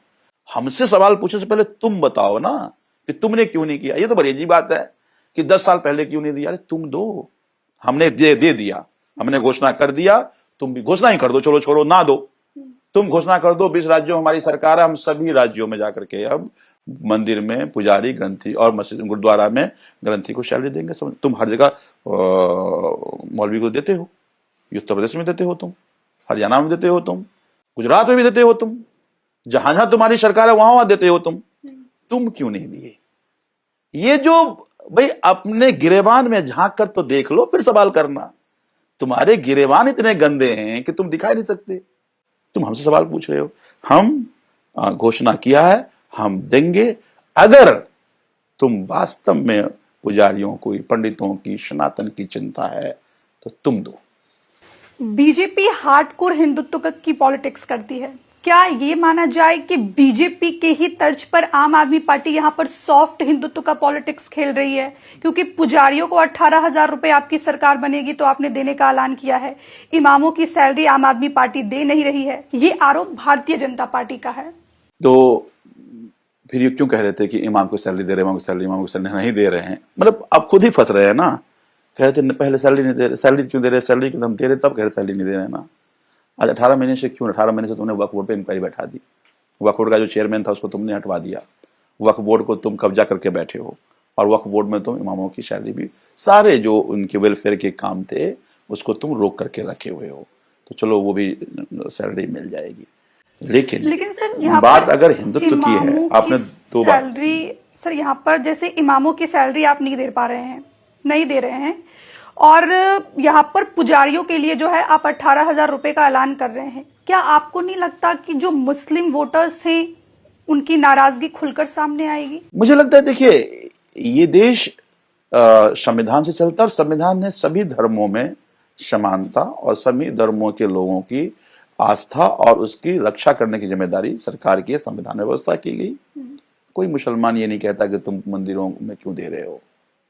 हमसे सवाल पूछने से पहले तुम बताओ ना कि तुमने क्यों नहीं किया। ये तो बड़ी अजीब बात है कि 10 साल पहले क्यों नहीं दिया। अरे तुम दो, हमने दे दिया, हमने घोषणा कर दिया, तुम भी घोषणा ही कर दो। चलो छोड़ो ना दो, तुम घोषणा कर दो। 20 राज्यों में हमारी सरकार है, हम सभी राज्यों में जाकर के अब मंदिर में पुजारी ग्रंथी और मस्जिद गुरुद्वारा में ग्रंथी को सैलरी देंगे। तुम हर जगह मौलवी को देते हो, उत्तर प्रदेश में देते हो तुम, हरियाणा में देते हो तुम, गुजरात में भी देते हो तुम, जहां जहां तुम्हारी सरकार है वहां देते हो तुम क्यों नहीं दिए? ये जो भाई अपने गिरेबान में झांक कर तो देख लो, फिर सवाल करना। तुम्हारे गिरेबान इतने गंदे हैं कि तुम दिखा नहीं सकते। तुम हमसे सवाल पूछ रहे हो। हम घोषणा किया है, हम देंगे अगर तुम वास्तव में पुजारियों को, पंडितों की, सनातन की चिंता है तो तुम दो। बीजेपी हार्डकोर हिंदुत्व की पॉलिटिक्स करती है। क्या ये माना जाए कि बीजेपी के ही तर्ज पर आम आदमी पार्टी यहां पर सॉफ्ट हिंदुत्व का पॉलिटिक्स खेल रही है? क्योंकि पुजारियों को 18,000 रुपए आपकी सरकार बनेगी तो आपने देने का ऐलान किया है। इमामों की सैलरी आम आदमी पार्टी दे नहीं रही है। ये आरोप भारतीय जनता पार्टी का है। तो फिर ये क्यों कह रहे थे कि इमाम को सैलरी दे रहे, इमाम को सैलरी नहीं दे रहे हैं? मतलब आप खुद ही फंस रहे हैं ना। कह रहे थे पहले सैलरी नहीं दे रहे, सैलरी क्यों दे रहे? सैलरी क्यों हम दे रहे, तब कह रहे सैलरी नहीं दे रहे ना। आज 18 महीने से क्यों? 18 महीने से तुमने वक्फ बोर्ड पे इंक्वायरी बैठा दी, वक्फ बोर्ड का जो चेयरमैन था उसको तुमने हटवा दिया, वक्फ बोर्ड को तुम कब्जा करके बैठे हो, और वक्फ बोर्ड में तुम इमामों की सैलरी भी, सारे जो उनके वेलफेयर के काम थे उसको तुम रोक करके रखे हुए हो। तो चलो वो भी सैलरी मिल जाएगी। लेकिन सर बात अगर हिंदुत्व की है, आपने दो बार सैलरी, सर यहाँ पर जैसे इमामों की सैलरी आप नहीं दे पा रहे हैं, नहीं दे रहे हैं, और यहाँ पर पुजारियों के लिए जो है आप 18,000 रुपए का ऐलान कर रहे हैं। क्या आपको नहीं लगता कि जो मुस्लिम वोटर्स थे उनकी नाराजगी खुलकर सामने आएगी? मुझे लगता है देखिए ये देश संविधान से चलता है और संविधान ने सभी धर्मों में समानता और सभी धर्मों के लोगों की आस्था और उसकी रक्षा करने की जिम्मेदारी सरकार की संविधान में व्यवस्था की गई। कोई मुसलमान ये नहीं कहता कि तुम मंदिरों में क्यों दे रहे हो,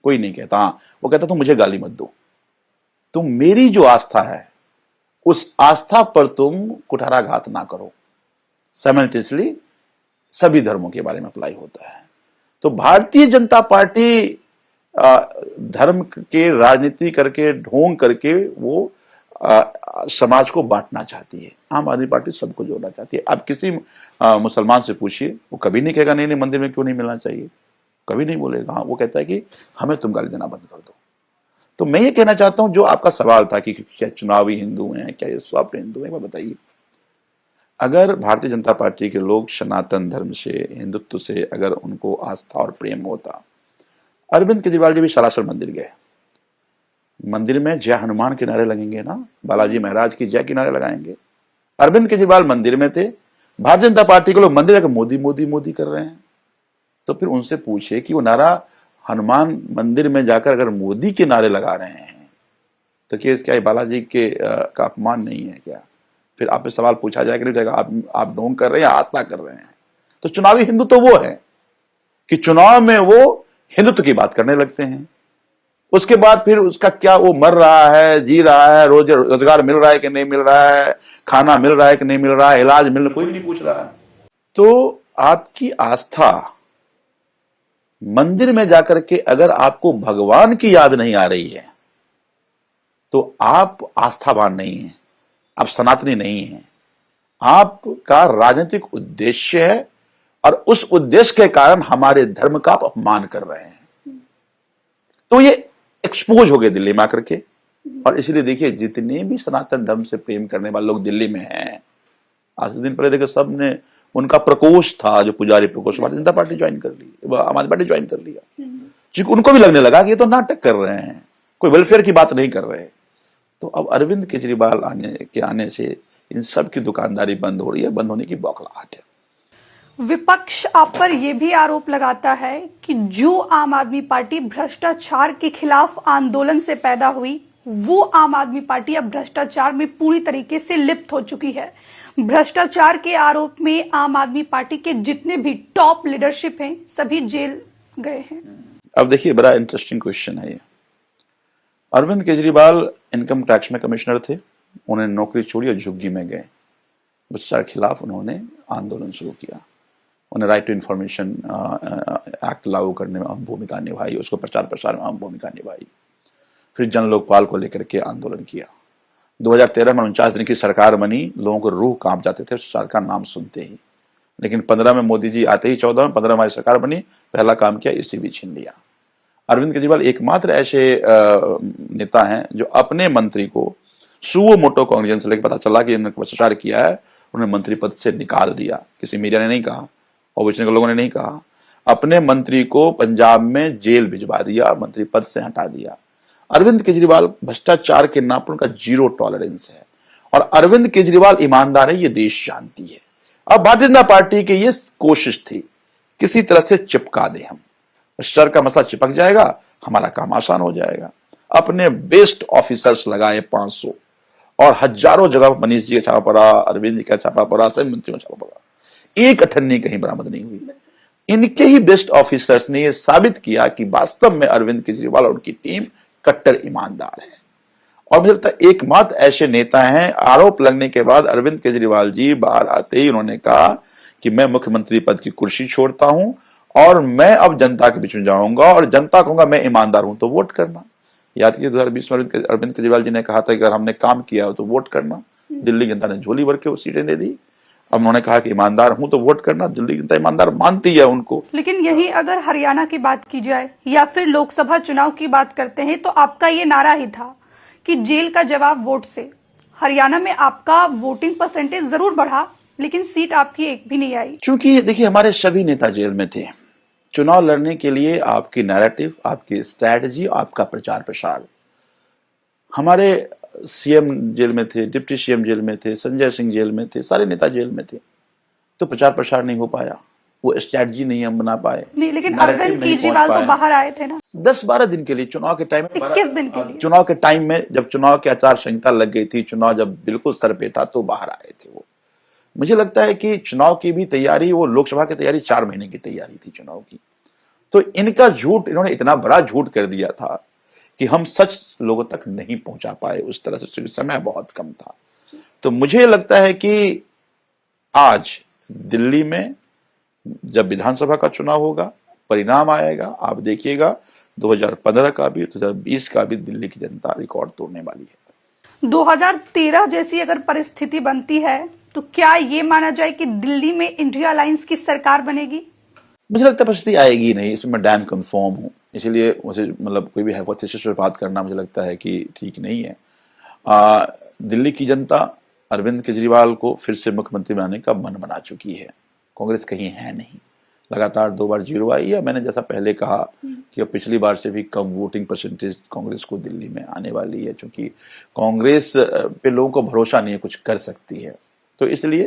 कोई नहीं कहता। हाँ वो कहता तुम मुझे गाली मत दो, तुम मेरी जो आस्था है उस आस्था पर तुम कुठाराघात ना करो। साइमल्टेनियसली सभी धर्मों के बारे में अप्लाई होता है। तो भारतीय जनता पार्टी धर्म के राजनीति करके, ढोंग करके वो समाज को बांटना चाहती है। आम आदमी पार्टी सबको जोड़ना चाहती है। आप किसी मुसलमान से पूछिए, वो कभी नहीं कहेगा नहीं मंदिर में क्यों नहीं मिलना चाहिए, कभी नहीं बोलेगा। हाँ वो कहता है कि हमें तुम गाली देना बंद कर दो। तो मैं ये कहना चाहता हूं, जो आपका सवाल था कि क्या चुनावी हिंदू हैं, क्या ये सॉफ्ट हिंदू हैं, बताइए। अगर भारतीय जनता पार्टी के लोग सनातन धर्म से, हिंदुत्व से अगर उनको आस्था और प्रेम होता, अरविंद केजरीवाल जी भी सरासर मंदिर गए, मंदिर में जय हनुमान के नारे लगेंगे ना, बालाजी महाराज की जय के नारे लगाएंगे। अरविंद केजरीवाल मंदिर में थे, भारतीय जनता पार्टी के लोग मंदिर जाकर मोदी मोदी मोदी कर रहे हैं। तो फिर उनसे पूछे कि वो नारा हनुमान मंदिर में जाकर अगर मोदी के नारे लगा रहे हैं तो क्या बालाजी के का अपमान नहीं है क्या? फिर आपसे सवाल पूछा जाएगा नहीं जाएगा आप ढोंग कर रहे हैं या आस्था कर रहे हैं? तो चुनावी हिंदू तो वो है कि चुनाव में वो हिंदुत्व की बात करने लगते हैं, उसके बाद फिर उसका क्या वो मर रहा है, जी रहा है, रोजगार मिल रहा है कि नहीं मिल रहा है, खाना मिल रहा है कि नहीं मिल रहा है, इलाज मिल रहा है, कोई नहीं पूछ रहा है। तो आपकी आस्था मंदिर में जाकर के अगर आपको भगवान की याद नहीं आ रही है तो आप आस्थावान नहीं हैं, आप सनातनी नहीं हैं। आपका राजनीतिक उद्देश्य है और उस उद्देश्य के कारण हमारे धर्म का आप अपमान कर रहे हैं। तो ये एक्सपोज हो गए दिल्ली में आकर के। और इसलिए देखिए, जितने भी सनातन धर्म से प्रेम करने वाले लोग दिल्ली में हैं, आज से दिन पहले देखिए सब ने, उनका प्रकोष्ठ था जो पुजारी प्रकोष्ठ, भारतीय जनता पार्टी ज्वाइन कर ली, आम आदमी पार्टी ज्वाइन कर लिया, क्योंकि उनको भी लगने लगा कि ये तो नाटक कर रहे हैं, कोई वेलफेयर की बात नहीं कर रहे। तो अब अरविंद केजरीवाल आने से इन सब की दुकानदारी बंद हो रही है, बंद होने की बौखलाहट है। विपक्ष आप पर यह भी आरोप लगाता है कि जो आम आदमी पार्टी भ्रष्टाचार के खिलाफ आंदोलन से पैदा हुई, वो आम आदमी पार्टी अब भ्रष्टाचार में पूरी तरीके से लिप्त हो चुकी है। भ्रष्टाचार के आरोप में आम आदमी पार्टी के जितने भी टॉप लीडरशिप हैं, सभी जेल गए हैं। अब देखिए, बड़ा इंटरेस्टिंग क्वेश्चन है ये। अरविंद केजरीवाल इनकम टैक्स में कमिश्नर थे, उन्होंने नौकरी छोड़ी और झुग्गी में गए। भ्रष्टाचार के खिलाफ उन्होंने आंदोलन शुरू किया, उन्हें राइट टू इंफॉर्मेशन एक्ट लागू करने में अहम भूमिका निभाई, उसको प्रचार प्रसार में अहम भूमिका निभाई। फिर जन लोकपाल को लेकर के आंदोलन किया। 2013 में 49 दिन की सरकार बनी, लोगों को रूह कांप जाते थे सरकार का नाम सुनते ही। लेकिन 15 में मोदी जी आते ही 14 में 15 हमारी सरकार बनी, पहला काम किया इसी भी छीन लिया। अरविंद केजरीवाल एकमात्र ऐसे नेता हैं जो अपने मंत्री को सुओ मोटो कॉन्ग्रेस से लेकर पता चला कि इन्होंने भ्रष्टाचार किया है, उन्हें मंत्री पद से निकाल दिया। किसी मीडिया ने नहीं कहा, ऑपोजिशन के लोगों ने नहीं कहा। अपने मंत्री को पंजाब में जेल भिजवा दिया, मंत्री पद से हटा दिया। अरविंद केजरीवाल भ्रष्टाचार के नाम पर उनका जीरो टॉलरेंस है और अरविंद केजरीवाल ईमानदार है, ये देश जानती है। अब भारतीय जनता पार्टी की ये कोशिश थी किसी तरह से चिपका दे, हम भ्रष्टाचार का मसला चिपक जाएगा, हमारा काम आसान हो जाएगा। अपने बेस्ट ऑफिसर्स लगाए 500 और हजारों जगह मनीष जी का छापा पड़ा, अरविंद जी का छापा पड़ा, सभी मंत्रियों का छापा पड़ा, एक अठन्नी कहीं बरामद नहीं हुई। इनके ही बेस्ट ऑफिसर्स ने यह साबित किया कि वास्तव में अरविंद केजरीवाल और उनकी टीम कट्टर ईमानदार है। और मुझे लगता है एकमात्र ऐसे नेता हैं, आरोप लगने के बाद अरविंद केजरीवाल जी बाहर आते ही उन्होंने कहा कि मैं मुख्यमंत्री पद की कुर्सी छोड़ता हूं और मैं अब जनता के बीच में जाऊंगा और जनता कहूंगा मैं ईमानदार हूं तो वोट करना। याद कीजिए 2020 में अरविंद केजरीवाल जी ने कहा था कि अगर हमने काम किया हो तो वोट करना। दिल्ली जनता ने झोली भर के वो सीटें दे दी। अब उन्होंने कहा कि ईमानदार हूं तो वोट करना। दिल्ली जनता ईमानदार मानती है उनको। लेकिन यही अगर हरियाणा की बात की जाए या फिर लोकसभा चुनाव की बात करते हैं तो आपका ये नारा ही था कि जेल का जवाब वोट से। हरियाणा में आपका वोटिंग परसेंटेज जरूर बढ़ा, लेकिन सीट आपकी एक भी नहीं आई। क्योंकि देखिए, हमारे सभी नेता जेल में थे। चुनाव लड़ने के लिए आपकी नैरेटिव, आपकी स्ट्रैटेजी, आपका प्रचार प्रसार। हमारे सीएम जेल में थे, डिप्टी सीएम जेल में थे, संजय सिंह जेल में थे, सारे नेता जेल में थे, तो प्रचार प्रसार नहीं हो पाया, वो स्ट्रैटेजी नहीं हम बना पाए। नहीं, लेकिन अरविंद केजरीवाल तो बाहर आए थे ना 10-12 दिन के लिए, चुनाव के टाइम में। 21 दिन के लिए। चुनाव के टाइम में जब चुनाव की आचार संहिता लग गई थी, चुनाव जब बिल्कुल सर पे था, तो बाहर आए थे वो। मुझे लगता है कि चुनाव की भी तैयारी, वो लोकसभा की तैयारी 4 महीने की तैयारी थी चुनाव की। तो इनका झूठ, इन्होंने इतना बड़ा झूठ कर दिया था कि हम सच लोगों तक नहीं पहुंचा पाए उस तरह से, क्योंकि समय बहुत कम था। तो मुझे लगता है कि आज दिल्ली में जब विधानसभा का चुनाव होगा, परिणाम आएगा, आप देखिएगा 2015 का भी, 2020 का भी दिल्ली की जनता रिकॉर्ड तोड़ने वाली है। 2013 जैसी अगर परिस्थिति बनती है तो क्या ये माना जाए कि दिल्ली में इंडिया अलायंस की सरकार बनेगी? मुझे लगता है परिस्थिति आएगी नहीं, इसमें मैं डैम कंफर्म हूँ। इसलिए मुझे मतलब कोई भी हाइपोथेसिस पर बात करना मुझे लगता है कि ठीक नहीं है। दिल्ली की जनता अरविंद केजरीवाल को फिर से मुख्यमंत्री बनाने का मन बना चुकी है। कांग्रेस कहीं है नहीं, लगातार 2 बार जीरो आई है। मैंने जैसा पहले कहा कि अब पिछली बार से भी कम वोटिंग परसेंटेज कांग्रेस को दिल्ली में आने वाली है, क्योंकि कांग्रेस पे लोगों को भरोसा नहीं है कुछ कर सकती है। तो इसलिए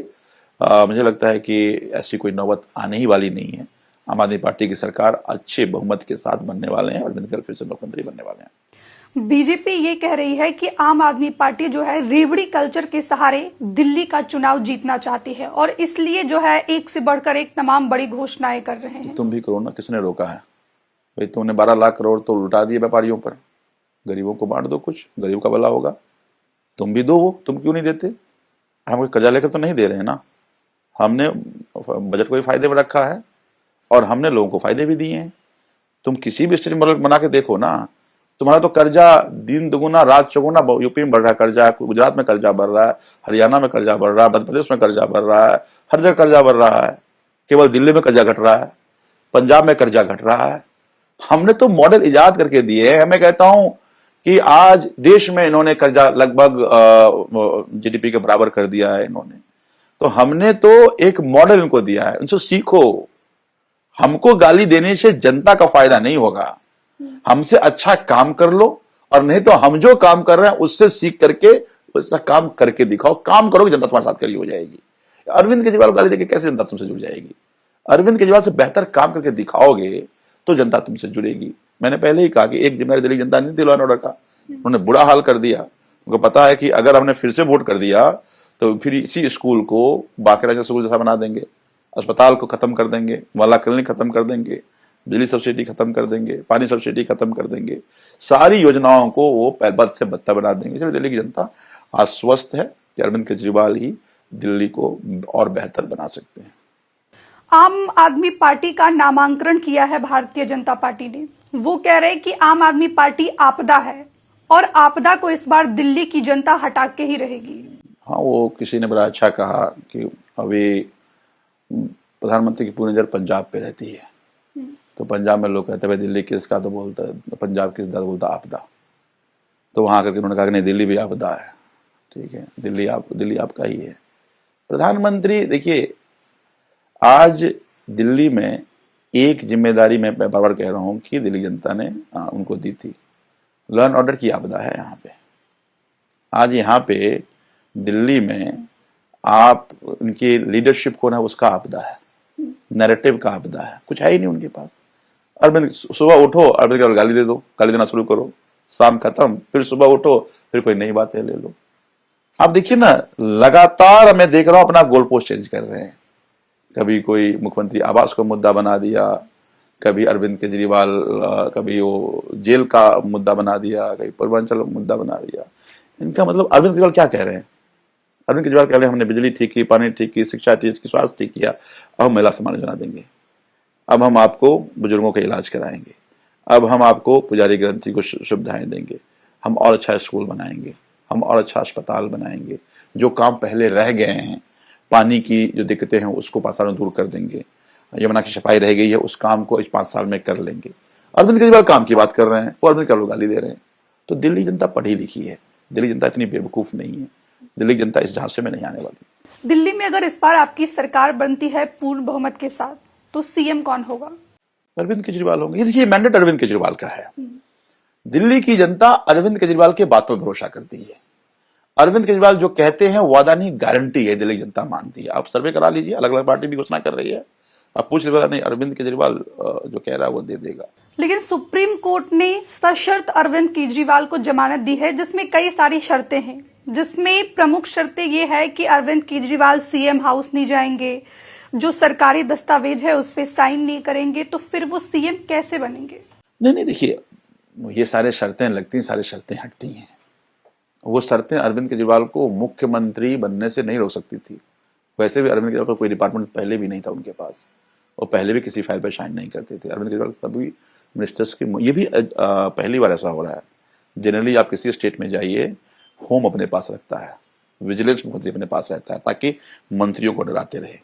मुझे लगता है कि ऐसी कोई नौबत आने ही वाली नहीं है। आम आदमी पार्टी की सरकार अच्छे बहुमत के साथ बनने वाले हैं और अरविंद केजरीवाल फिर से मुख्यमंत्री बनने वाले हैं। बीजेपी ये कह रही है कि आम आदमी पार्टी जो है रेवड़ी कल्चर के सहारे दिल्ली का चुनाव जीतना चाहती है और इसलिए जो है एक से बढ़कर एक तमाम बड़ी घोषणाएं कर रहे हैं। तुम भी करो ना, किसने रोका है भाई? तुमने 12 लाख करोड़ तो लुटा दिए व्यापारियों पर, गरीबों को बांट दो, कुछ गरीब का भला होगा। तुम भी दो, वो तुम क्यों नहीं देते? हम कोई कर्जा लेकर तो नहीं दे रहे हैं ना। हमने बजट को भी फायदे में रखा है और हमने लोगों को फायदे भी दिए हैं। तुम किसी भी स्टेट में बना के देखो ना, तुम्हारा तो कर्जा दिन दुगुना रात चौगुना यूपी में बढ़ रहा है कर्जा, गुजरात में कर्जा बढ़ रहा है, हरियाणा में कर्जा बढ़ रहा है, मध्य प्रदेश में कर्जा बढ़ रहा है, हर जगह कर्जा बढ़ रहा है। केवल दिल्ली में कर्जा घट रहा है, पंजाब में कर्जा घट रहा है। हमने तो मॉडल इजाद करके दिए हैं। मैं कहता हूं कि आज देश में इन्होंने कर्जा लगभग जीडीपी के बराबर कर दिया है इन्होंने। तो हमने तो एक मॉडल इनको दिया है, उनसे सीखो। हमको गाली देने से जनता का फायदा नहीं होगा। हमसे अच्छा काम कर लो, और नहीं तो हम जो काम कर रहे हैं उससे सीख करके उसका काम करके दिखाओ। काम करोगे जनता तुम्हारे साथ खड़ी हो जाएगी। अरविंद केजरीवाल को गाली देके कैसे जनता तुमसे जुड़ जाएगी? अरविंद केजरीवाल से बेहतर काम करके दिखाओगे तो जनता तुमसे जुड़ेगी। मैंने पहले ही कहा कि एक जिम्मेदारी दिल्ली जनता नहीं थी लॉ एंड ऑर्डर का, उन्होंने बुरा हाल कर दिया। उनको पता है कि अगर हमने फिर से वोट कर दिया तो फिर इसी स्कूल को बाकी स्कूल जैसा बना देंगे, अस्पताल को खत्म कर देंगे, मोहल्ला क्लिनिक खत्म कर देंगे, बिजली सब्सिडी खत्म कर देंगे, पानी सब्सिडी खत्म कर देंगे, सारी योजनाओं को वो बद से बदतर बना देंगे। इसलिए दिल्ली की जनता आश्वस्त है कि अरविंद केजरीवाल ही दिल्ली को और बेहतर बना सकते हैं। आम आदमी पार्टी का नामांकन किया है भारतीय जनता पार्टी ने। वो कह रहे हैं कि आम आदमी पार्टी आपदा है और आपदा को इस बार दिल्ली की जनता हटा के ही रहेगी। हाँ, वो किसी ने बड़ा अच्छा कहा कि अभी प्रधानमंत्री की पूरी नजर पंजाब पे रहती है, तो पंजाब में लोग कहते हैं भाई दिल्ली किसका, तो बोलता है पंजाब किसका, तो बोलता आपदा। तो वहां करके उन्होंने कहा कि नहीं, दिल्ली भी आपदा है। ठीक है, दिल्ली आपका ही है। प्रधानमंत्री देखिए, आज दिल्ली में एक जिम्मेदारी मैं बार बार कह रहा हूं कि दिल्ली जनता ने उनको दी थी, लॉ एंड ऑर्डर की आपदा है यहाँ पे। आज यहाँ पे दिल्ली में आप उनकी लीडरशिप को ना, उसका आपदा है, नैरेटिव का आपदा है, कुछ है ही नहीं उनके पास। अरविंद सुबह उठो, अरविंद को गाली दे दो, गाली देना शुरू करो, शाम खत्म, फिर सुबह उठो, फिर कोई नई बातें ले लो। आप देखिए ना, लगातार मैं देख रहा हूं अपना गोल पोस्ट चेंज कर रहे हैं। कभी कोई मुख्यमंत्री आवास को मुद्दा बना दिया, कभी अरविंद केजरीवाल, कभी वो जेल का मुद्दा बना दिया, कभी पूर्वांचल मुद्दा बना दिया। इनका मतलब अरविंद केजरीवाल क्या कह रहे हैं? अरविंद केजरीवाल कह रहे हैं हमने बिजली ठीक की, पानी ठीक की, शिक्षा ठीक की, स्वास्थ्य ठीक किया, अब हम महिला सम्मान योजना देंगे, अब हम आपको बुजुर्गों का इलाज कराएंगे, अब हम आपको पुजारी ग्रंथी को सुविधाएं देंगे, हम और अच्छा स्कूल बनाएंगे, हम और अच्छा अस्पताल बनाएंगे, जो काम पहले रह गए हैं, पानी की जो दिक्कतें हैं उसको 5 साल में दूर कर देंगे, यमुना की सफाई रह गई है उस काम को इस 5 साल में कर लेंगे। अरविंद केजरीवाल काम की बात कर रहे हैं, वो अरविंद केजरीवाल गाली दे रहे हैं। तो दिल्ली जनता पढ़ी लिखी है, दिल्ली जनता इतनी बेवकूफ नहीं है, दिल्ली जनता इस झांसे में नहीं आने वाली। दिल्ली में अगर इस बार आपकी सरकार बनती है पूर्ण बहुमत के साथ, तो सीएम कौन होगा? अरविंद केजरीवाल होंगे। ये देखिए, मैंडेट अरविंद केजरीवाल का है। दिल्ली की जनता अरविंद केजरीवाल के बात पर भरोसा करती है। अरविंद केजरीवाल जो कहते हैं वादा नहीं गारंटी है, दिल्ली जनता मानती है। आप सर्वे करा लीजिए, अलग अलग पार्टी भी घोषणा कर रही है, आप पूछ लीजिएगा, नहीं अरविंद केजरीवाल जो कह रहा है वो दे देगा। लेकिन सुप्रीम कोर्ट ने सशर्त अरविंद केजरीवाल को जमानत दी है, जिसमें कई सारी शर्तें हैं, जिसमें प्रमुख शर्तें ये है कि अरविंद केजरीवाल सीएम हाउस नहीं जाएंगे, जो सरकारी दस्तावेज है उस पर साइन नहीं करेंगे, तो फिर वो सीएम कैसे बनेंगे? नहीं, देखिए, ये सारे शर्तें लगती हैं, सारी शर्तें हटती हैं। वो शर्तें अरविंद केजरीवाल को मुख्यमंत्री बनने से नहीं रोक सकती थी। वैसे भी अरविंद केजरीवाल का कोई डिपार्टमेंट पहले भी नहीं था उनके पास, और पहले भी किसी फाइल पर साइन नहीं करते थे। अरविंद केजरीवाल सभी मिनिस्टर्स की, ये भी पहली बार ऐसा हो रहा है। जनरली आप किसी स्टेट में जाइए, होम अपने पास रखता है, विजिलेंस मुख्यमंत्री अपने पास रहता है, ताकि मंत्रियों को डराते रहे,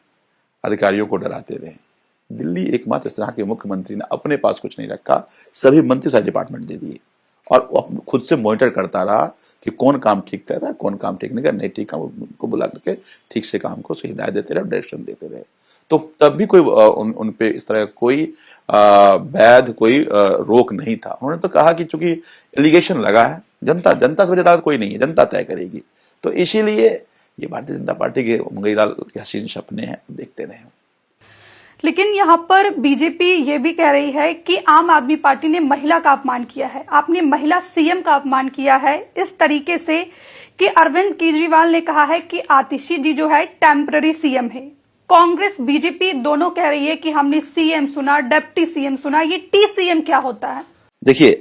अधिकारियों को डराते रहे। दिल्ली एकमात्र इस तरह के मुख्यमंत्री ने अपने पास कुछ नहीं रखा, सभी मंत्री सारे डिपार्टमेंट दे दिए, और वो खुद से मॉनिटर करता रहा कि कौन काम ठीक कर रहा है, कौन काम ठीक नहीं कर रहा, नहीं ठीक काम उनको बुला करके ठीक से काम को सही हिदायत देते रहे, डायरेक्शन देते रहे। तो तब भी कोई उन पे इस तरह कोई वैध कोई रोक नहीं था। उन्होंने तो कहा कि चूंकि एलिगेशन लगा है, जनता से ज्यादा कोई नहीं है, जनता तय करेगी। तो इसीलिए ये भारतीय जनता पार्टी के मुंगेरीलाल के हसीन सपने हैं, देखते रहे। लेकिन यहाँ पर बीजेपी ये भी कह रही है कि आम आदमी पार्टी ने महिला का अपमान किया है, आपने महिला सीएम का अपमान किया है, इस तरीके से कि अरविंद केजरीवाल ने कहा है कि आतिशी जी जो है टेम्पररी सीएम है। कांग्रेस बीजेपी दोनों कह रही है कि हमने सीएम सुना, डिप्टी सीएम सुना, ये टीसीएम क्या होता है? देखिए,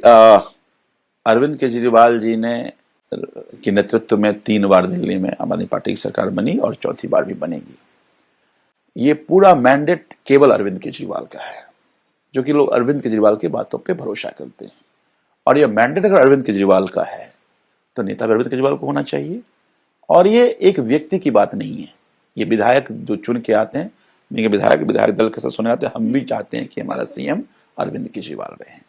अरविंद केजरीवाल जी ने के नेतृत्व में 3 बार दिल्ली में आम आदमी पार्टी की सरकार बनी और चौथी बार भी बनेगी। ये पूरा मैंडेट केवल अरविंद केजरीवाल का है, जो कि लोग अरविंद केजरीवाल की बातों पे भरोसा करते हैं। और ये मैंडेट अगर अरविंद केजरीवाल का है तो नेता भी अरविंद केजरीवाल को होना चाहिए। और ये एक व्यक्ति की बात नहीं है, ये विधायक जो चुन के आते हैं, विधायक दल के साथ सुने आते हैं, हम भी चाहते हैं कि हमारा सीएम अरविंद केजरीवाल रहे।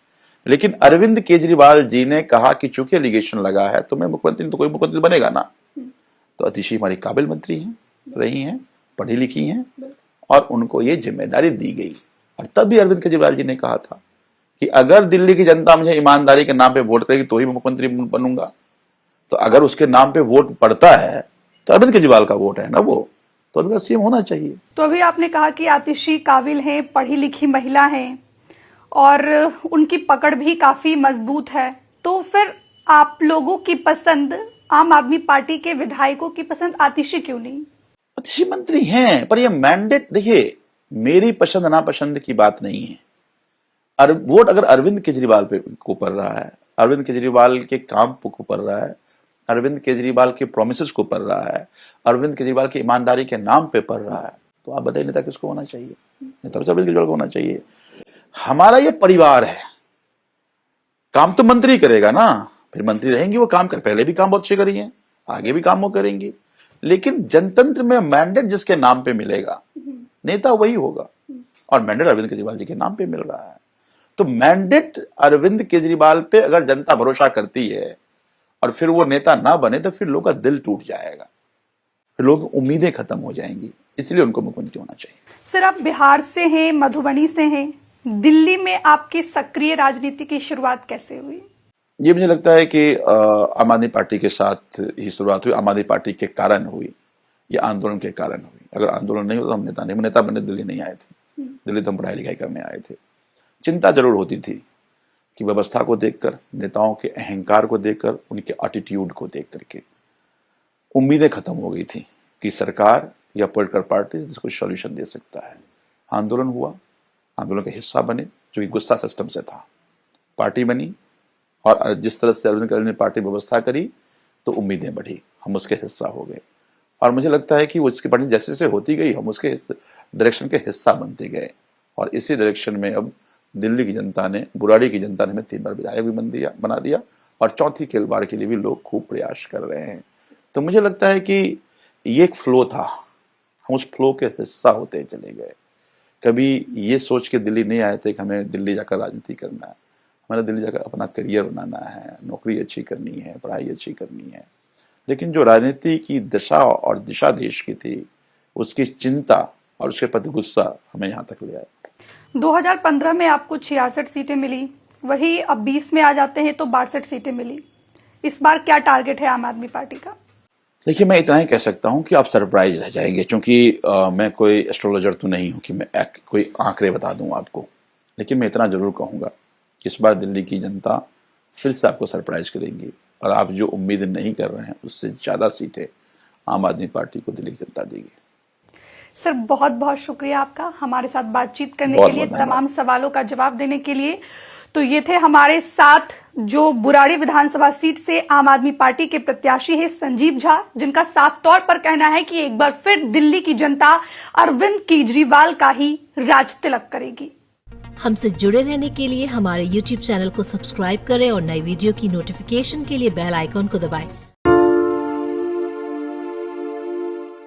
लेकिन अरविंद केजरीवाल जी ने कहा कि चूंकि एलिगेशन लगा है तो मैं मुख्यमंत्री, तो कोई मुख्यमंत्री बनेगा ना। तो अतिशी हमारी काबिल मंत्री हैं, रही हैं, पढ़ी लिखी हैं, और उनको ये जिम्मेदारी दी गई। और तब भी अरविंद केजरीवाल जी ने कहा था कि अगर दिल्ली की जनता मुझे ईमानदारी के नाम पे वोट करेगी तो ही मैं मुख्यमंत्री बनूंगा। तो अगर उसके नाम पे वोट पड़ता है तो अरविंद केजरीवाल का वोट है ना वो, तो उनका सीएम होना चाहिए। तो अभी आपने कहा कि आतिशी काबिल हैं, पढ़ी लिखी महिला हैं और उनकी पकड़ भी काफी मजबूत है, तो फिर आप लोगों की पसंद, आम आदमी पार्टी के विधायकों की पसंद आतिशी क्यों नहीं? आतिशी मंत्री हैं, पर ये मैंडेट, देखिए मेरी पसंद नापसंद की बात नहीं है। वोट अगर अरविंद केजरीवाल पे को पड़ रहा है, अरविंद केजरीवाल के काम को पड़ रहा है, अरविंद केजरीवाल के प्रोमिसेस को पड़ रहा है, अरविंद केजरीवाल की ईमानदारी के नाम पे पड़ रहा है, तो आप बताइए नेता किसको होना चाहिए? नेता अरविंद केजरीवाल को होना चाहिए। हमारा ये परिवार है, काम तो मंत्री करेगा ना, फिर मंत्री रहेंगे वो काम कर, पहले भी काम बहुत अच्छे करी हैं, आगे भी काम वो करेंगे। लेकिन जनतंत्र में मैंडेट जिसके नाम पे मिलेगा नेता वही होगा, और मैंडेट अरविंद केजरीवाल जी के नाम पे मिल रहा है। तो मैंडेट अरविंद केजरीवाल पे अगर जनता भरोसा करती है और फिर वो नेता ना बने तो फिर लोगों का दिल टूट जाएगा, फिर लोगों की उम्मीदें खत्म हो जाएंगी। इसलिए उनको मुख्यमंत्री होना चाहिए। सर, आप बिहार से हैं, मधुबनी से हैं, दिल्ली में आपकी सक्रिय राजनीति की शुरुआत कैसे हुई? ये मुझे लगता है कि आम आदमी पार्टी के साथ ही शुरुआत हुई, आम आदमी पार्टी के कारण हुई, या आंदोलन के कारण हुई। अगर आंदोलन नहीं होता हम नेता बनने दिल्ली नहीं आए थे। दिल्ली तो हम पढ़ाई लिखाई करने आए थे। चिंता जरूर होती थी कि व्यवस्था को देखकर, नेताओं के अहंकार को देखकर, उनके एटीट्यूड को देख करके उम्मीदें खत्म हो गई थी कि सरकार या पॉलिटिकल पार्टी इसको सॉल्यूशन दे सकता है। आंदोलन हुआ, आंदोलन का हिस्सा बने, जो कि गुस्सा सिस्टम से था, पार्टी बनी, और जिस तरह से अरविंद केजरीवाल ने पार्टी व्यवस्था करी तो उम्मीदें बढ़ी, हम उसके हिस्सा हो गए। और मुझे लगता है कि वो इसकी पार्टी जैसे जैसे होती गई हम उसके डायरेक्शन के हिस्सा बनते गए। और इसी डायरेक्शन में अब दिल्ली की जनता ने, बुराड़ी की जनता ने हमें 3 बार विधायक भी बना दिया, और चौथी के बार के लिए भी लोग खूब प्रयास कर रहे हैं। तो मुझे लगता है कि ये एक फ्लो था, हम उस फ्लो के हिस्सा होते चले गए। कभी ये सोच के दिल्ली नहीं आए थे कि हमें दिल्ली जाकर राजनीति करना है, हमें दिल्ली जाकर अपना करियर बनाना है, नौकरी अच्छी करनी है, पढ़ाई अच्छी करनी है। लेकिन जो राजनीति की दशा और दिशा देश की थी, उसकी चिंता और उसके प्रति गुस्सा हमें यहाँ तक ले आया। 2015 में आपको 66 सीटें मिली, वही अब 20 में आ जाते हैं तो 62 सीटें मिली। इस बार क्या टारगेट है आम आदमी पार्टी का? देखिए, मैं इतना ही कह सकता हूं कि आप सरप्राइज रह जाएंगे, क्योंकि मैं कोई एस्ट्रोलॉजर तो नहीं हूं कि मैं कोई आंकड़े बता दूं आपको। लेकिन मैं इतना जरूर कहूंगा कि इस बार दिल्ली की जनता फिर से आपको सरप्राइज करेंगी, और आप जो उम्मीद नहीं कर रहे हैं उससे ज्यादा सीटें आम आदमी पार्टी को दिल्ली की जनता देगी। सर, बहुत बहुत शुक्रिया आपका हमारे साथ बातचीत करने के लिए, तमाम सवालों का जवाब देने के लिए। तो ये थे हमारे साथ जो बुराड़ी विधानसभा सीट से आम आदमी पार्टी के प्रत्याशी है संजीव झा, जिनका साफ तौर पर कहना है कि एक बार फिर दिल्ली की जनता अरविंद केजरीवाल का ही राज तिलक करेगी। हमसे जुड़े रहने के लिए हमारे YouTube चैनल को सब्सक्राइब करें और नई वीडियो की नोटिफिकेशन के लिए बेल आइकॉन को दबाएं।